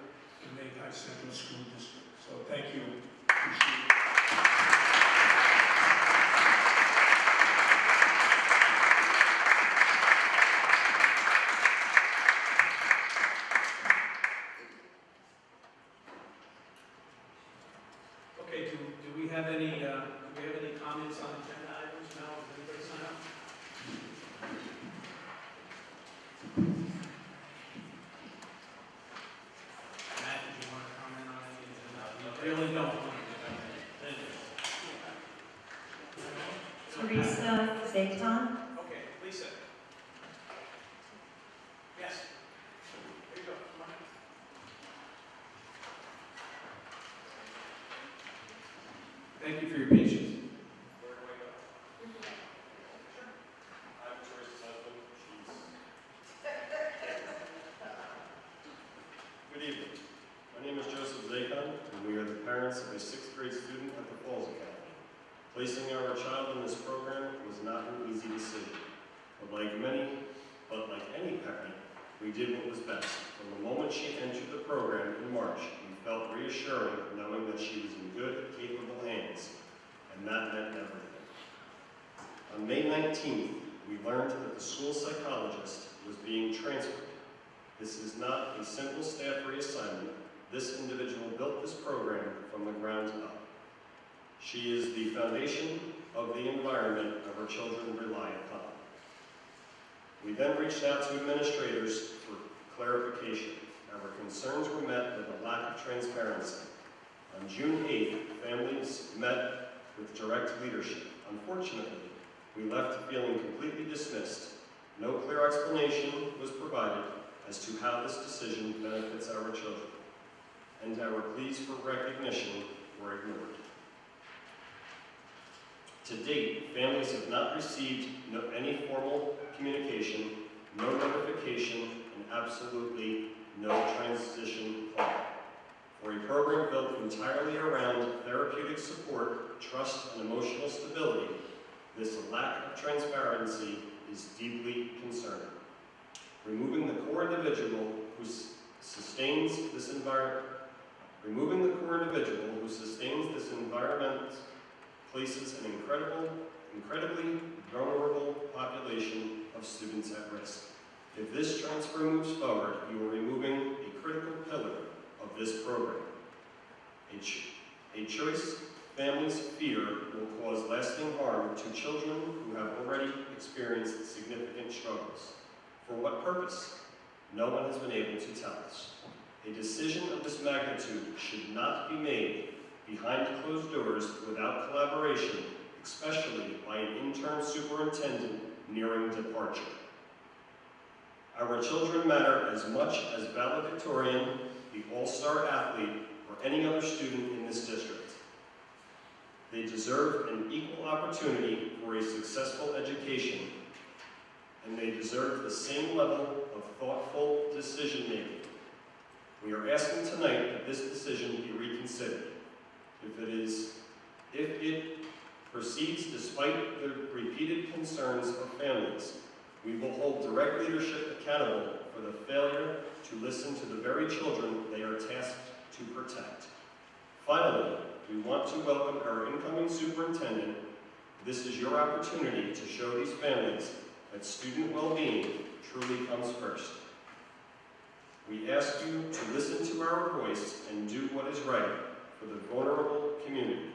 in the Mahopac Central School District. So thank you. Appreciate it. Okay, do we have any comments on agenda items now? Has anybody sign up? Matt, did you want to comment on any agenda? We really don't. Teresa Zayton. Okay, Lisa. Yes. There you go. Come on. Thank you for your patience. Good evening. My name is Joseph Zacon, and we are the parents of a 6th grade student at the Falls Academy. Placing our child in this program was not an easy decision, but like any parent, we did what was best. From the moment she entered the program in March, we felt reassuring knowing that she was in good, capable hands, and that meant everything. On May 19th, we learned that the school psychologist was being transferred. This is not a simple staff reassignment. This individual built this program from the ground up. She is the foundation of the environment our children rely upon. We then reached out to administrators for clarification. Our concerns were met with a lack of transparency. On June 8th, families met with direct leadership. Unfortunately, we left feeling completely dismissed. No clear explanation was provided as to how this decision benefits our children, and our pleas for recognition were ignored. To date, families have not received any formal communication, no notification, and absolutely no transition plan. For a program built entirely around therapeutic support, trust, and emotional stability, this lack of transparency is deeply concerning. Removing the core individual who sustains this environment places an incredibly vulnerable population of students at risk. If this transfer moves forward, you are removing a critical pillar of this program. A choice families fear will cause lasting harm to children who have already experienced significant struggles. For what purpose? No one has been able to tell us. A decision of this magnitude should not be made behind closed doors without collaboration, especially by an interim superintendent nearing departure. Our children matter as much as valedictorian, the all-star athlete, or any other student in this district. They deserve an equal opportunity for a successful education, and they deserve the same level of thoughtful decision-making. We are asking tonight that this decision be reconsidered. If it proceeds despite the repeated concerns of families, we will hold direct leadership accountable for the failure to listen to the very children they are tasked to protect. Finally, we want to welcome our incoming superintendent. This is your opportunity to show these families that student well-being truly comes first. We ask you to listen to our voice and do what is right for the vulnerable community.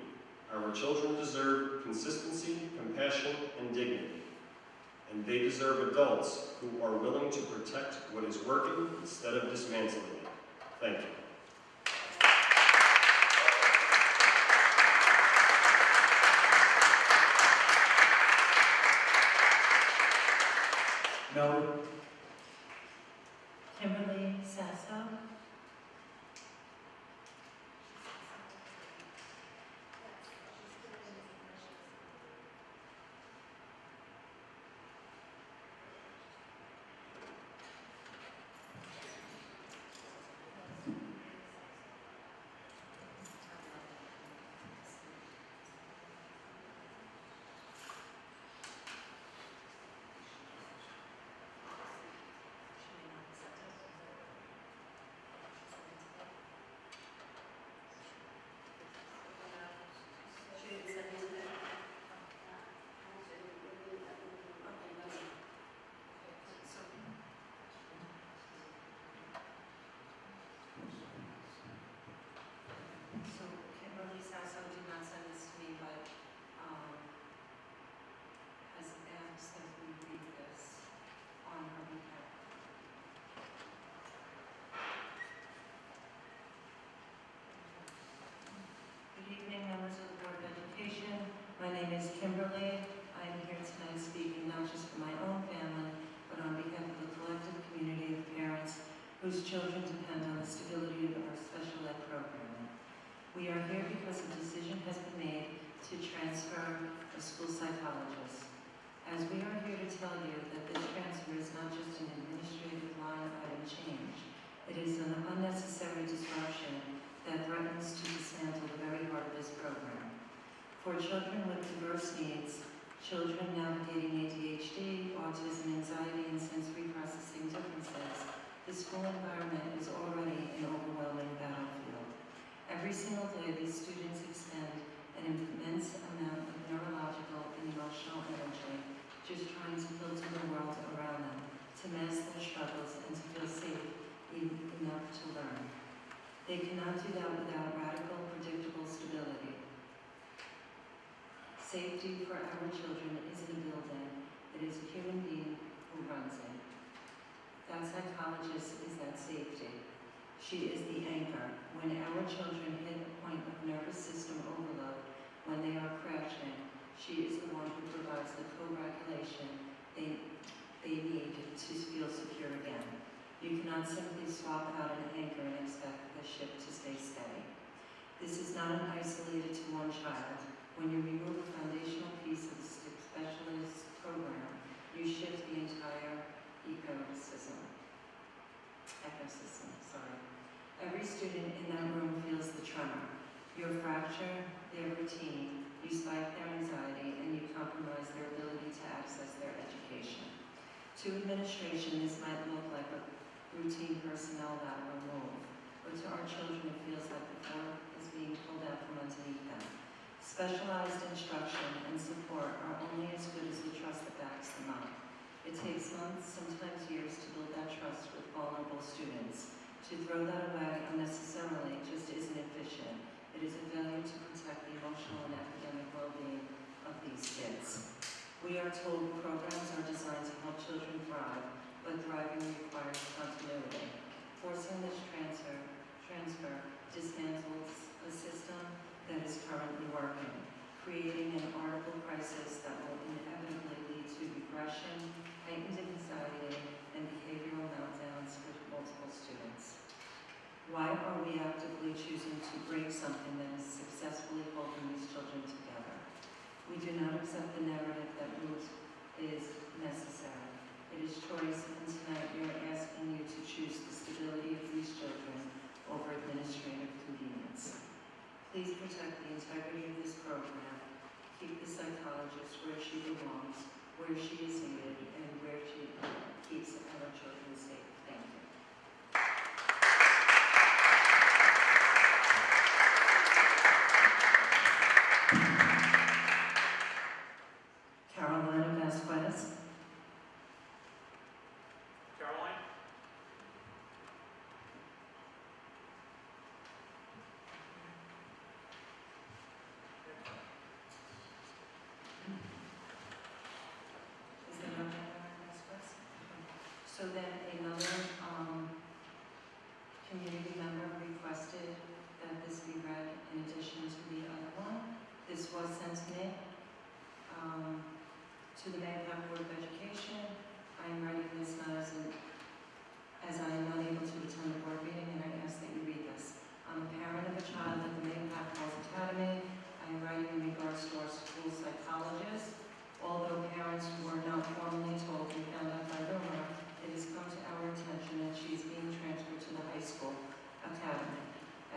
Our children deserve consistency, compassion, and dignity. And they deserve adults who are willing to protect what is working instead of dismantling it. Thank you. Melody. Kimberly Sasso. So Kimberly Sasso did not send this to me, but has asked that we read this on her behalf. Good evening, members of the Board of Education. My name is Kimberly. I am here tonight speaking not just for my own family, but on behalf of the collective community of parents whose children depend on the stability of our special ed programming. We are here because a decision has been made to transfer a school psychologist. As we are here to tell you that this transfer is not just an administrative line item change, it is an unnecessary disruption that threatens to dismantle the very heart of this program. For children with diverse needs, children navigating ADHD, autism, anxiety, and sensory processing differences, the school environment is already an overwhelming battlefield. Every single day, these students expend an immense amount of neurological and emotional energy just trying to filter the world around them, to mask their struggles, and to feel safe enough to learn. They cannot do that without radical, predictable stability. Safety for our children isn't a building, it is a human being who runs it. That psychologist is that safety. She is the anchor. When our children hit a point of nervous system overload, when they are crashing, she is the one who provides the co-regulation they need to feel secure again. You cannot simply swap out an anchor and expect the ship to stay steady. This is not an isolated to one child. When you remove a foundational piece of the specialist program, you shift the entire ecosystem. Every student in that room feels the tremor. You fracture their routine, you spike their anxiety, and you compromise their ability to access their education. To administration, this might look like a routine personnel that will move, but to our children, it feels like the floor is being pulled out from underneath them. Specialized instruction and support are only as good as the trust that backs them up. It takes months, sometimes years, to build that trust with vulnerable students. To throw that away unnecessarily just isn't efficient. It is a failure to protect the emotional and academic well-being of these kids. We are told programs are designed to help children thrive, but thriving requires continuity. Forcing this transfer dismantles a system that is currently working, creating an article crisis that will inevitably lead to regression, heightened anxiety, and behavioral meltdowns with multiple students. Why are we actively choosing to break something that is successfully holding these children together? We do not accept the narrative that moves is necessary. It is choice, and tonight we are asking you to choose the stability of these children over administrative convenience. Please protect the integrity of this program. Keep the psychologist where she belongs, where she is needed, and where she keeps our children safe. Thank you. Carolina Vasquez. Caroline? Is there no Carolina Vasquez? So then another community member requested that this be read in addition to the other one. This was sent to me. To the Mahopac Board of Education, I am writing this not as I am not able to attend the board meeting, and I ask that you read this. I'm a parent of a child at the Mahopac Girls Academy. I am writing in regards to our school psychologist. Although parents were not formally told and found out by rumor, it has come to our attention that she is being transferred to the high school academy.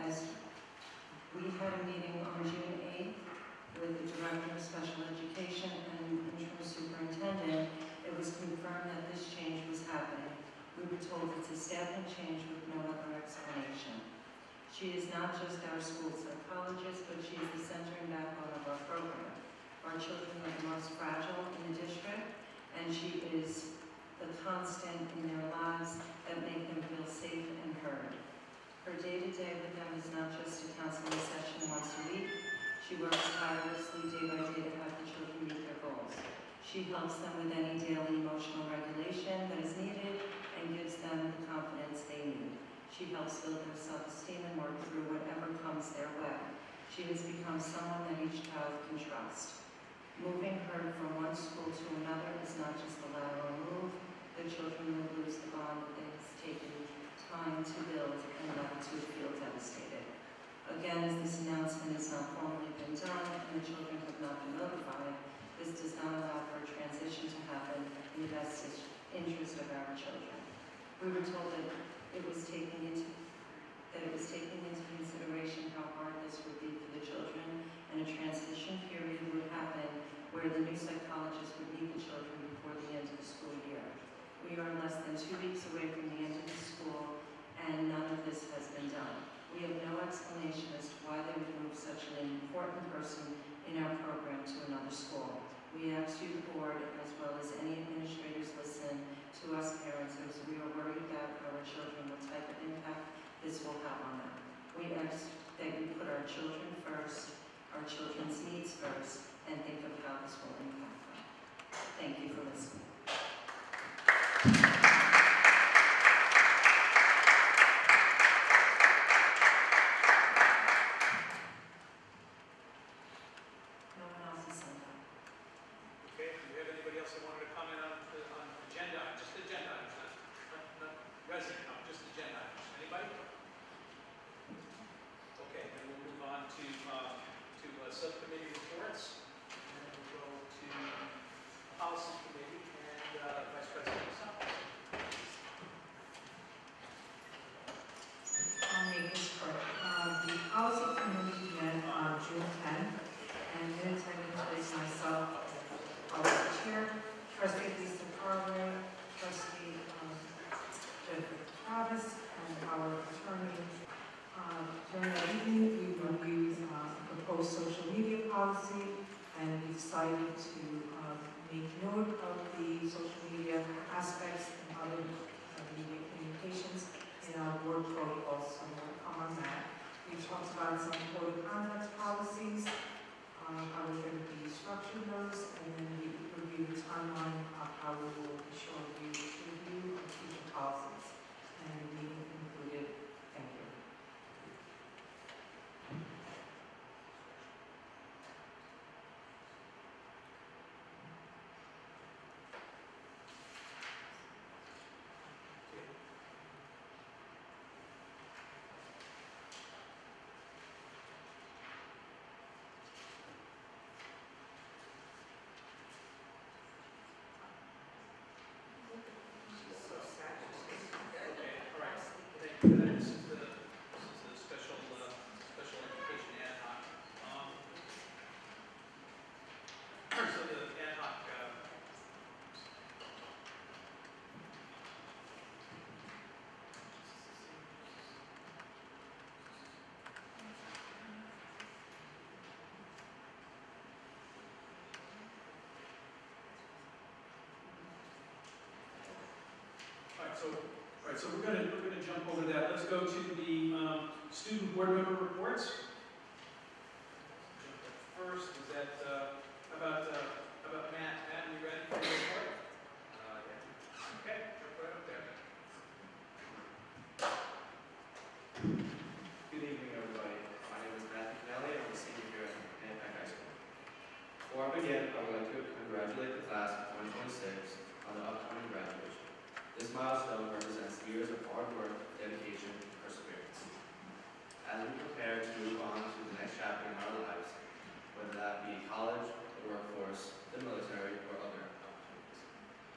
As we had a meeting on June 8th, with the Director of Special Education and Interim Superintendent, it was confirmed that this change was happening. We were told it's a staffing change with no other explanation. She is not just our school psychologist, but she is the center and backbone of our program. Our children are the most fragile in the district, and she is the constant in their lives that make them feel safe and heard. Her day-to-day with them is not just a counseling session once a week. She works tirelessly day by day to have the children meet their goals. She helps them with any daily emotional regulation that is needed and gives them the confidence they need. She helps build their self-esteem and work through whatever comes their way. She has become someone that each child can trust. Moving her from one school to another is not just a lateral move. The children will lose the bond that has taken time to build and left to feel devastated. Again, as this announcement has not formally been done and the children have not been notified, this does not allow for a transition to happen in the best interest of our children. We were told that it was taking into consideration how hard this would be for the children, and a transition period would happen where the new psychologist would meet the children before the end of the school year. We are less than 2 weeks away from the end of the school, and none of this has been done. We have no explanation as to why they would move such an important person in our program to another school. We ask you, the board, as well as any administrators listen to us parents, as we are worried about our children, what type of impact this will have on them. We ask that you put our children first, our children's needs first, and think of how this will impact them. Thank you for listening. Subcommittee reports, and then we'll go to policy committee and Vice President Sal. in attendance is myself, our chair, trustee Lisa Carver, trustee Jennifer Travis, and our attorney. During that evening, we reviewed proposed social media policy, and we decided to make note of the social media aspects and other media communications in our board protocols, so more to come on that. We talked about some code of conduct policies, how we're going to be structuring those, and then we reviewed the timeline of how we will ensure we review of future policies. And the meeting concluded. Thank you. This is the special education ad hoc. So the ad hoc. All right, so we're gonna jump over that. Let's go to the student board member reports. First, is that about Matt? Matt, are you ready for your report? Yeah. Okay, jump right up there. Good evening, everybody. My name is Matthew Canelli, and I'm a senior here at Mahopac High School. Before I begin, I would like to congratulate the class of 2026 on the upcoming graduation. This milestone represents years of hard work, dedication, and perseverance. As we prepare to move on to the next chapter in our lives, whether that be college, the workforce, the military, or other opportunities,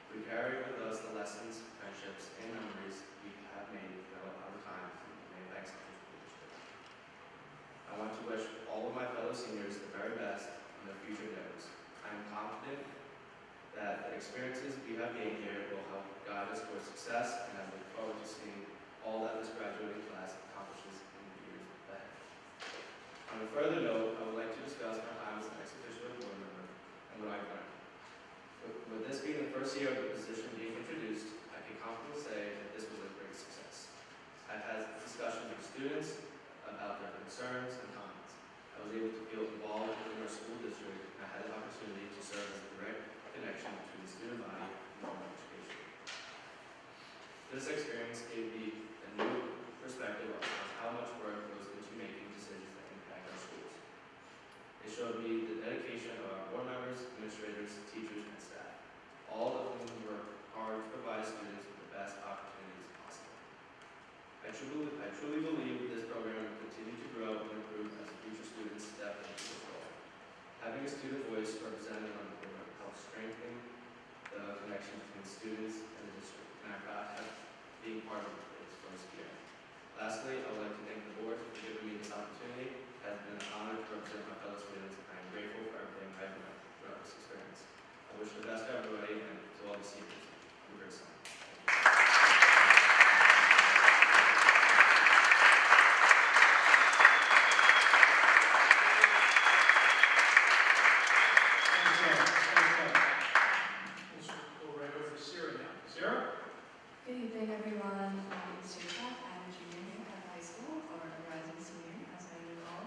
we carry with us the lessons, friendships, and memories we have made throughout our time in the Mahopac Central School District. I want to wish all of my fellow seniors the very best in their future endeavors. I am confident that the experiences we have gained here will help guide us towards success, and I look forward to seeing all that this graduating class accomplishes in the years ahead. On a further note, I would like to discuss my time as an ex-official board member and what I've learned. With this being the first year of the position being introduced, I can confidently say that this was a great success. I've had discussions with students about their concerns and comments. I was able to feel involved within our school district, and I had the opportunity to serve as a direct connection between the student body and our education. This experience gave me a new perspective on how much work goes into making decisions that impact our schools. It showed me the dedication of our board members, administrators, teachers, and staff, all of whom work hard to provide students with the best opportunities possible. I truly believe this program will continue to grow and improve as future students step into this role. Having a student voice represented on the board helps strengthen the connection between students and the district, and I'm proud of being part of its first year. Lastly, I would like to thank the board for giving me this opportunity. It has been an honor to represent my fellow students, and I am grateful for everything I've learned throughout this experience. I wish the best to everybody and to all the seniors. Have a great summer. Good evening, everyone. I'm Sushak. I'm a junior here at high school, or a rising senior, as I am called.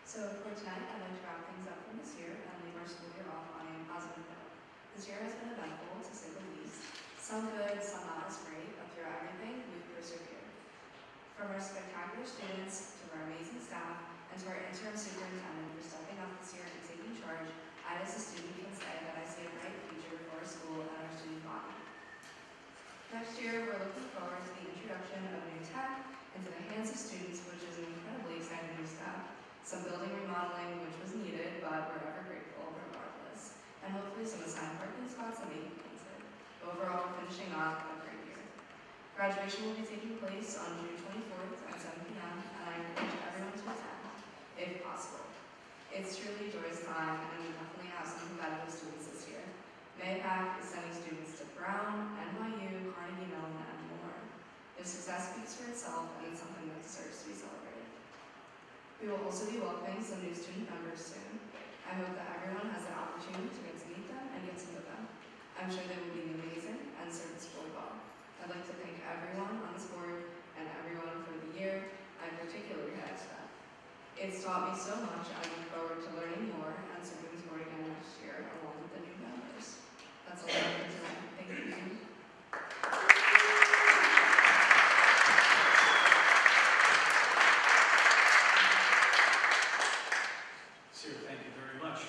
So for tonight, I'd like to wrap things up from this year and leave our school year off on a positive note. This year has been eventful, to say the least. Some good, some not as great, but through everything, we've persevered. From our spectacular students, to our amazing staff, and to our interim superintendent for stepping up this year and taking charge, I as a student can say that I see a bright future for our school and our student body. Next year, we're looking forward to the introduction of new tech into the hands of students, which is an incredibly exciting new step. Some building remodeling, which was needed, but we're ever grateful regardless. And hopefully some assigned parking spots that may be painted. Overall, we're finishing off a great year. Graduation will be taking place on June 24th at 7 p.m., and I encourage everyone to attend, if possible. It's truly a joyous time, and we hope that everyone has the opportunity to get to meet them and get to know them. I'm sure they will be amazing and serve the school well. I'd like to thank everyone on this board and everyone for the year I particularly had spent. It's taught me so much. I look forward to learning more and serving this board again next year along with the new members. That's all I have tonight. Thank you. Sir, thank you very much.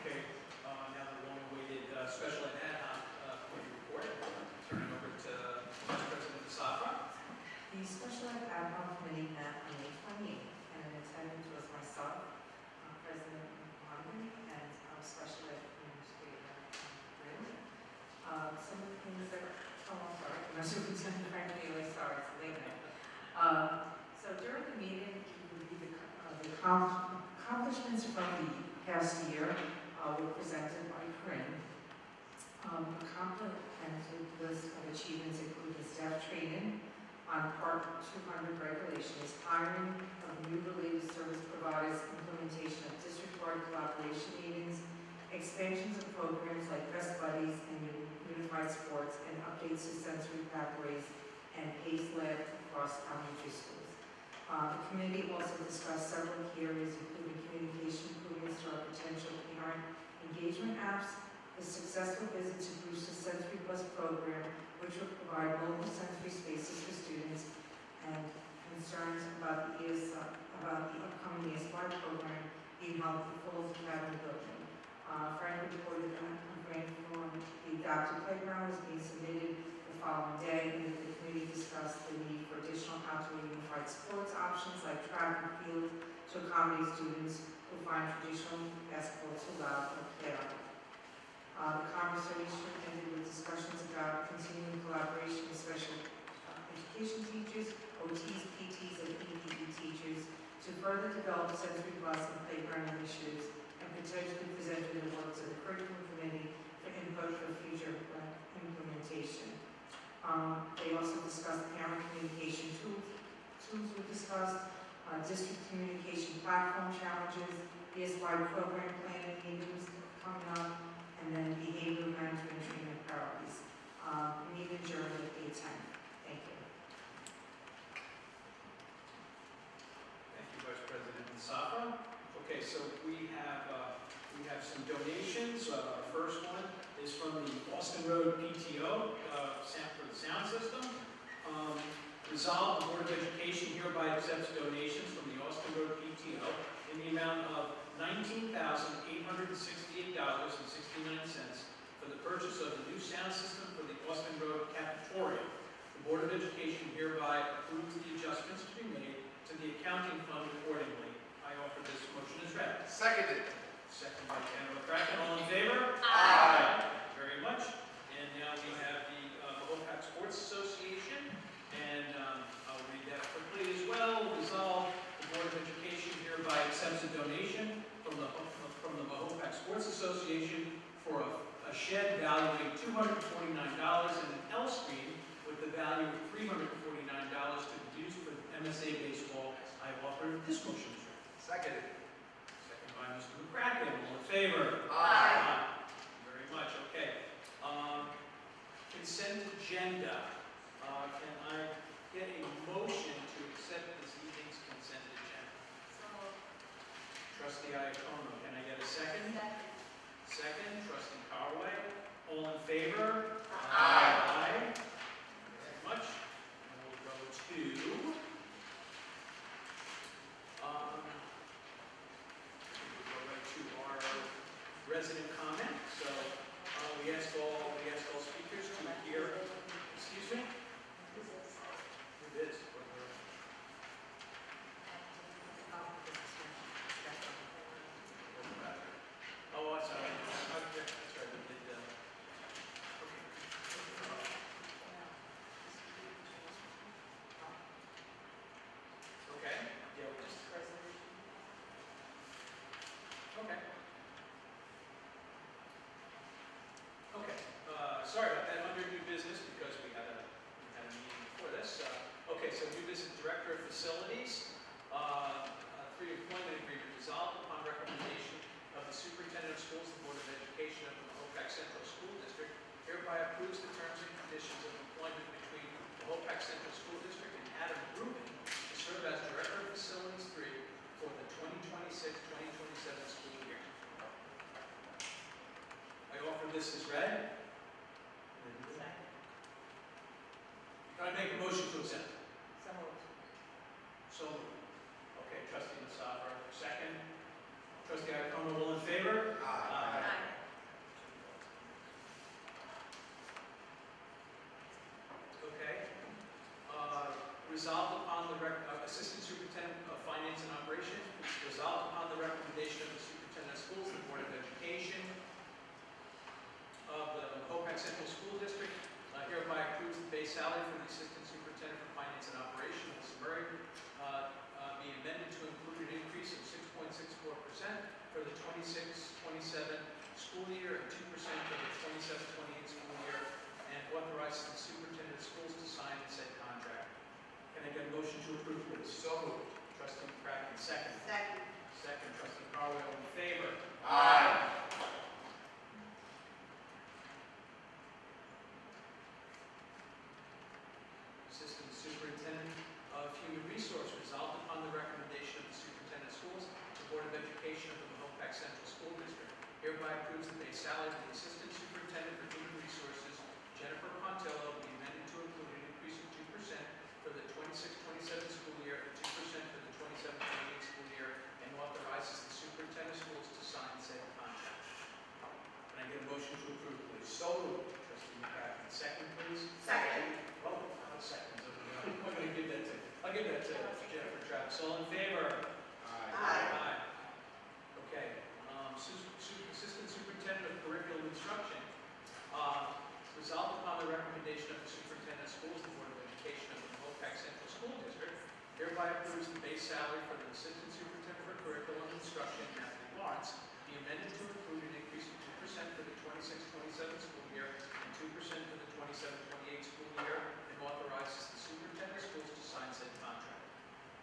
Okay, now the long-awaited special ed ad hoc committee report. Turn it over to Vice President Safra. The Special Ed Ad Hoc Committee met on May 28th, and in attendance was myself, President Montgomery, and our Special Ed Administrator, Brandon. Some of the things that, I'm sorry, my superintendent, Frank Bailey, sorry, it's late night. So during the meeting, we reviewed the accomplishments from the past year were presented by Corinne. A comprehensive list of achievements included staff training on Part 200 regulations, hiring of new related service providers, implementation of district-wide collaboration meetings, expansions of programs like Best Buddies and Unified Sports, and updates to sensory pathways and PACE Lab across elementary schools. The committee also discussed several key areas, including communication improvements to our potential parent engagement apps, the successful visit to Brewster's Sensory Plus program, which will provide mobile sensory spaces for students, and concerns about the upcoming ESY program being held at the Falls Academy building. Frank reported that a grant for the adaptive playground was being submitted the following day, and the committee discussed the need for additional outdoor unified sports options like track and field to accommodate students who find traditional basketball too loud or chaotic. The conversation ended with discussions about continuing collaboration with special education teachers, OTs, PTs, and PPE teachers to further develop sensory plus and playground initiatives and potentially present the work to the curriculum committee for input for future implementation. They also discussed parent communication tools were discussed, district communication platform challenges, ESY program planning meetings coming up, and then behavior management training priorities. Meeting adjourned at 8:10. Thank you. Thank you, Vice President Safra. Okay, so we have some donations. Our first one is from the Austin Road PTO for the sound system. Resolved, the Board of Education hereby accepts donations from the Austin Road PTO in the amount of $19,868.69 for the purchase of the new sound system for the Austin Road Cafeteria. The Board of Education hereby approves the adjustments to be made to the accounting fund accordingly. I offer this motion as read. Seconded. Second by Ken McCracken. All in favor? Aye. Thank you very much. And now we have the Mahopac Sports Association, and I'll read that quickly as well. Resolved, the Board of Education hereby accepts a donation from the Mahopac Sports Association for a shed valuing $249 and an L screen with the value of $349 to be used for MSA baseball. I offer this motion. Seconded. Second by Mr. McCracken. All in favor? Aye. Thank you very much. Okay. Consent agenda. Can I get a motion to accept this evening's consent agenda? Trustee Iacono, can I get a second? Second, Trustee Carway. All in favor? Aye. Thank you very much. And we'll go to our resident comment. So we ask all speakers to hear. Excuse me? It is. Oh, that's all right. Okay, that's right. We did. Okay. Yeah, we just. Okay. 2026-2027 school year. I offer this as read. Can I make a motion to accept? So moved. So moved. Okay, trustee Mahopac, second. Trustee Iacono, all in favor? Aye. Okay. Resolved upon the Assistant Superintendent of Finance and Operations, resolved upon the recommendation of the Superintendent of Schools, the Board of Education of the Mahopac Central School District hereby approves the base salary for the Assistant Superintendent for Finance and Operations, Ms. Murray, be amended to include an increase of 6.64% for the 26-27 school year and 2% for the 27-28 school year, and authorizes the Superintendent of Schools to sign said contract. Can I get a motion to approve, please? So moved. Trustee McCracken, second. Second. Second, Trustee Carway, all in favor? Aye. Assistant Superintendent of Human Resource, resolved upon the recommendation of the Superintendent of Schools, the Board of Education of the Mahopac Central School District hereby approves the base salary of the Assistant Superintendent for Human Resources, Jennifer Pontello, be amended to include an increase of 2% for the 26-27 school year and 2% for the 27-28 school year, and authorizes the Superintendent of Schools to sign said contract. Can I get a motion to approve, please? So moved. Trustee McCracken, second, please. Second. Oh, 5 seconds. I'm going to give that to, I'll give that to Jennifer Travis. All in favor? Aye. Okay. Assistant Superintendent of Curriculum Instruction, resolved upon the recommendation of the Superintendent of Schools, the Board of Education of the Mahopac Central School District, hereby approves the base salary for the Assistant Superintendent for Curriculum Instruction, Matthew Lawrence, be amended to include an increase of 2% for the 26-27 school year and 2% for the 27-28 school year, and authorizes the Superintendent of Schools to sign said contract.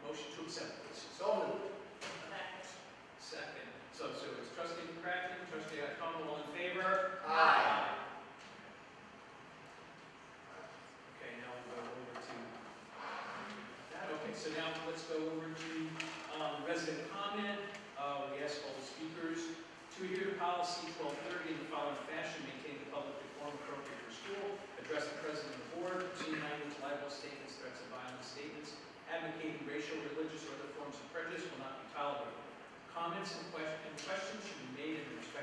Motion to accept, please. So moved. Second. So it's Trustee McCracken, Trustee Iacono, all in favor? Aye. Okay, now we'll go over to that. Okay, so now let's go over to resident comment. We ask all the speakers to adhere to policy 1230 in the following fashion: maintain the public decorum appropriate for school, address the president of the board, obscene language, libel statements, threats of violence statements, advocating racial, religious, or other forms of prejudice will not be tolerated. Comments and questions should be made in respect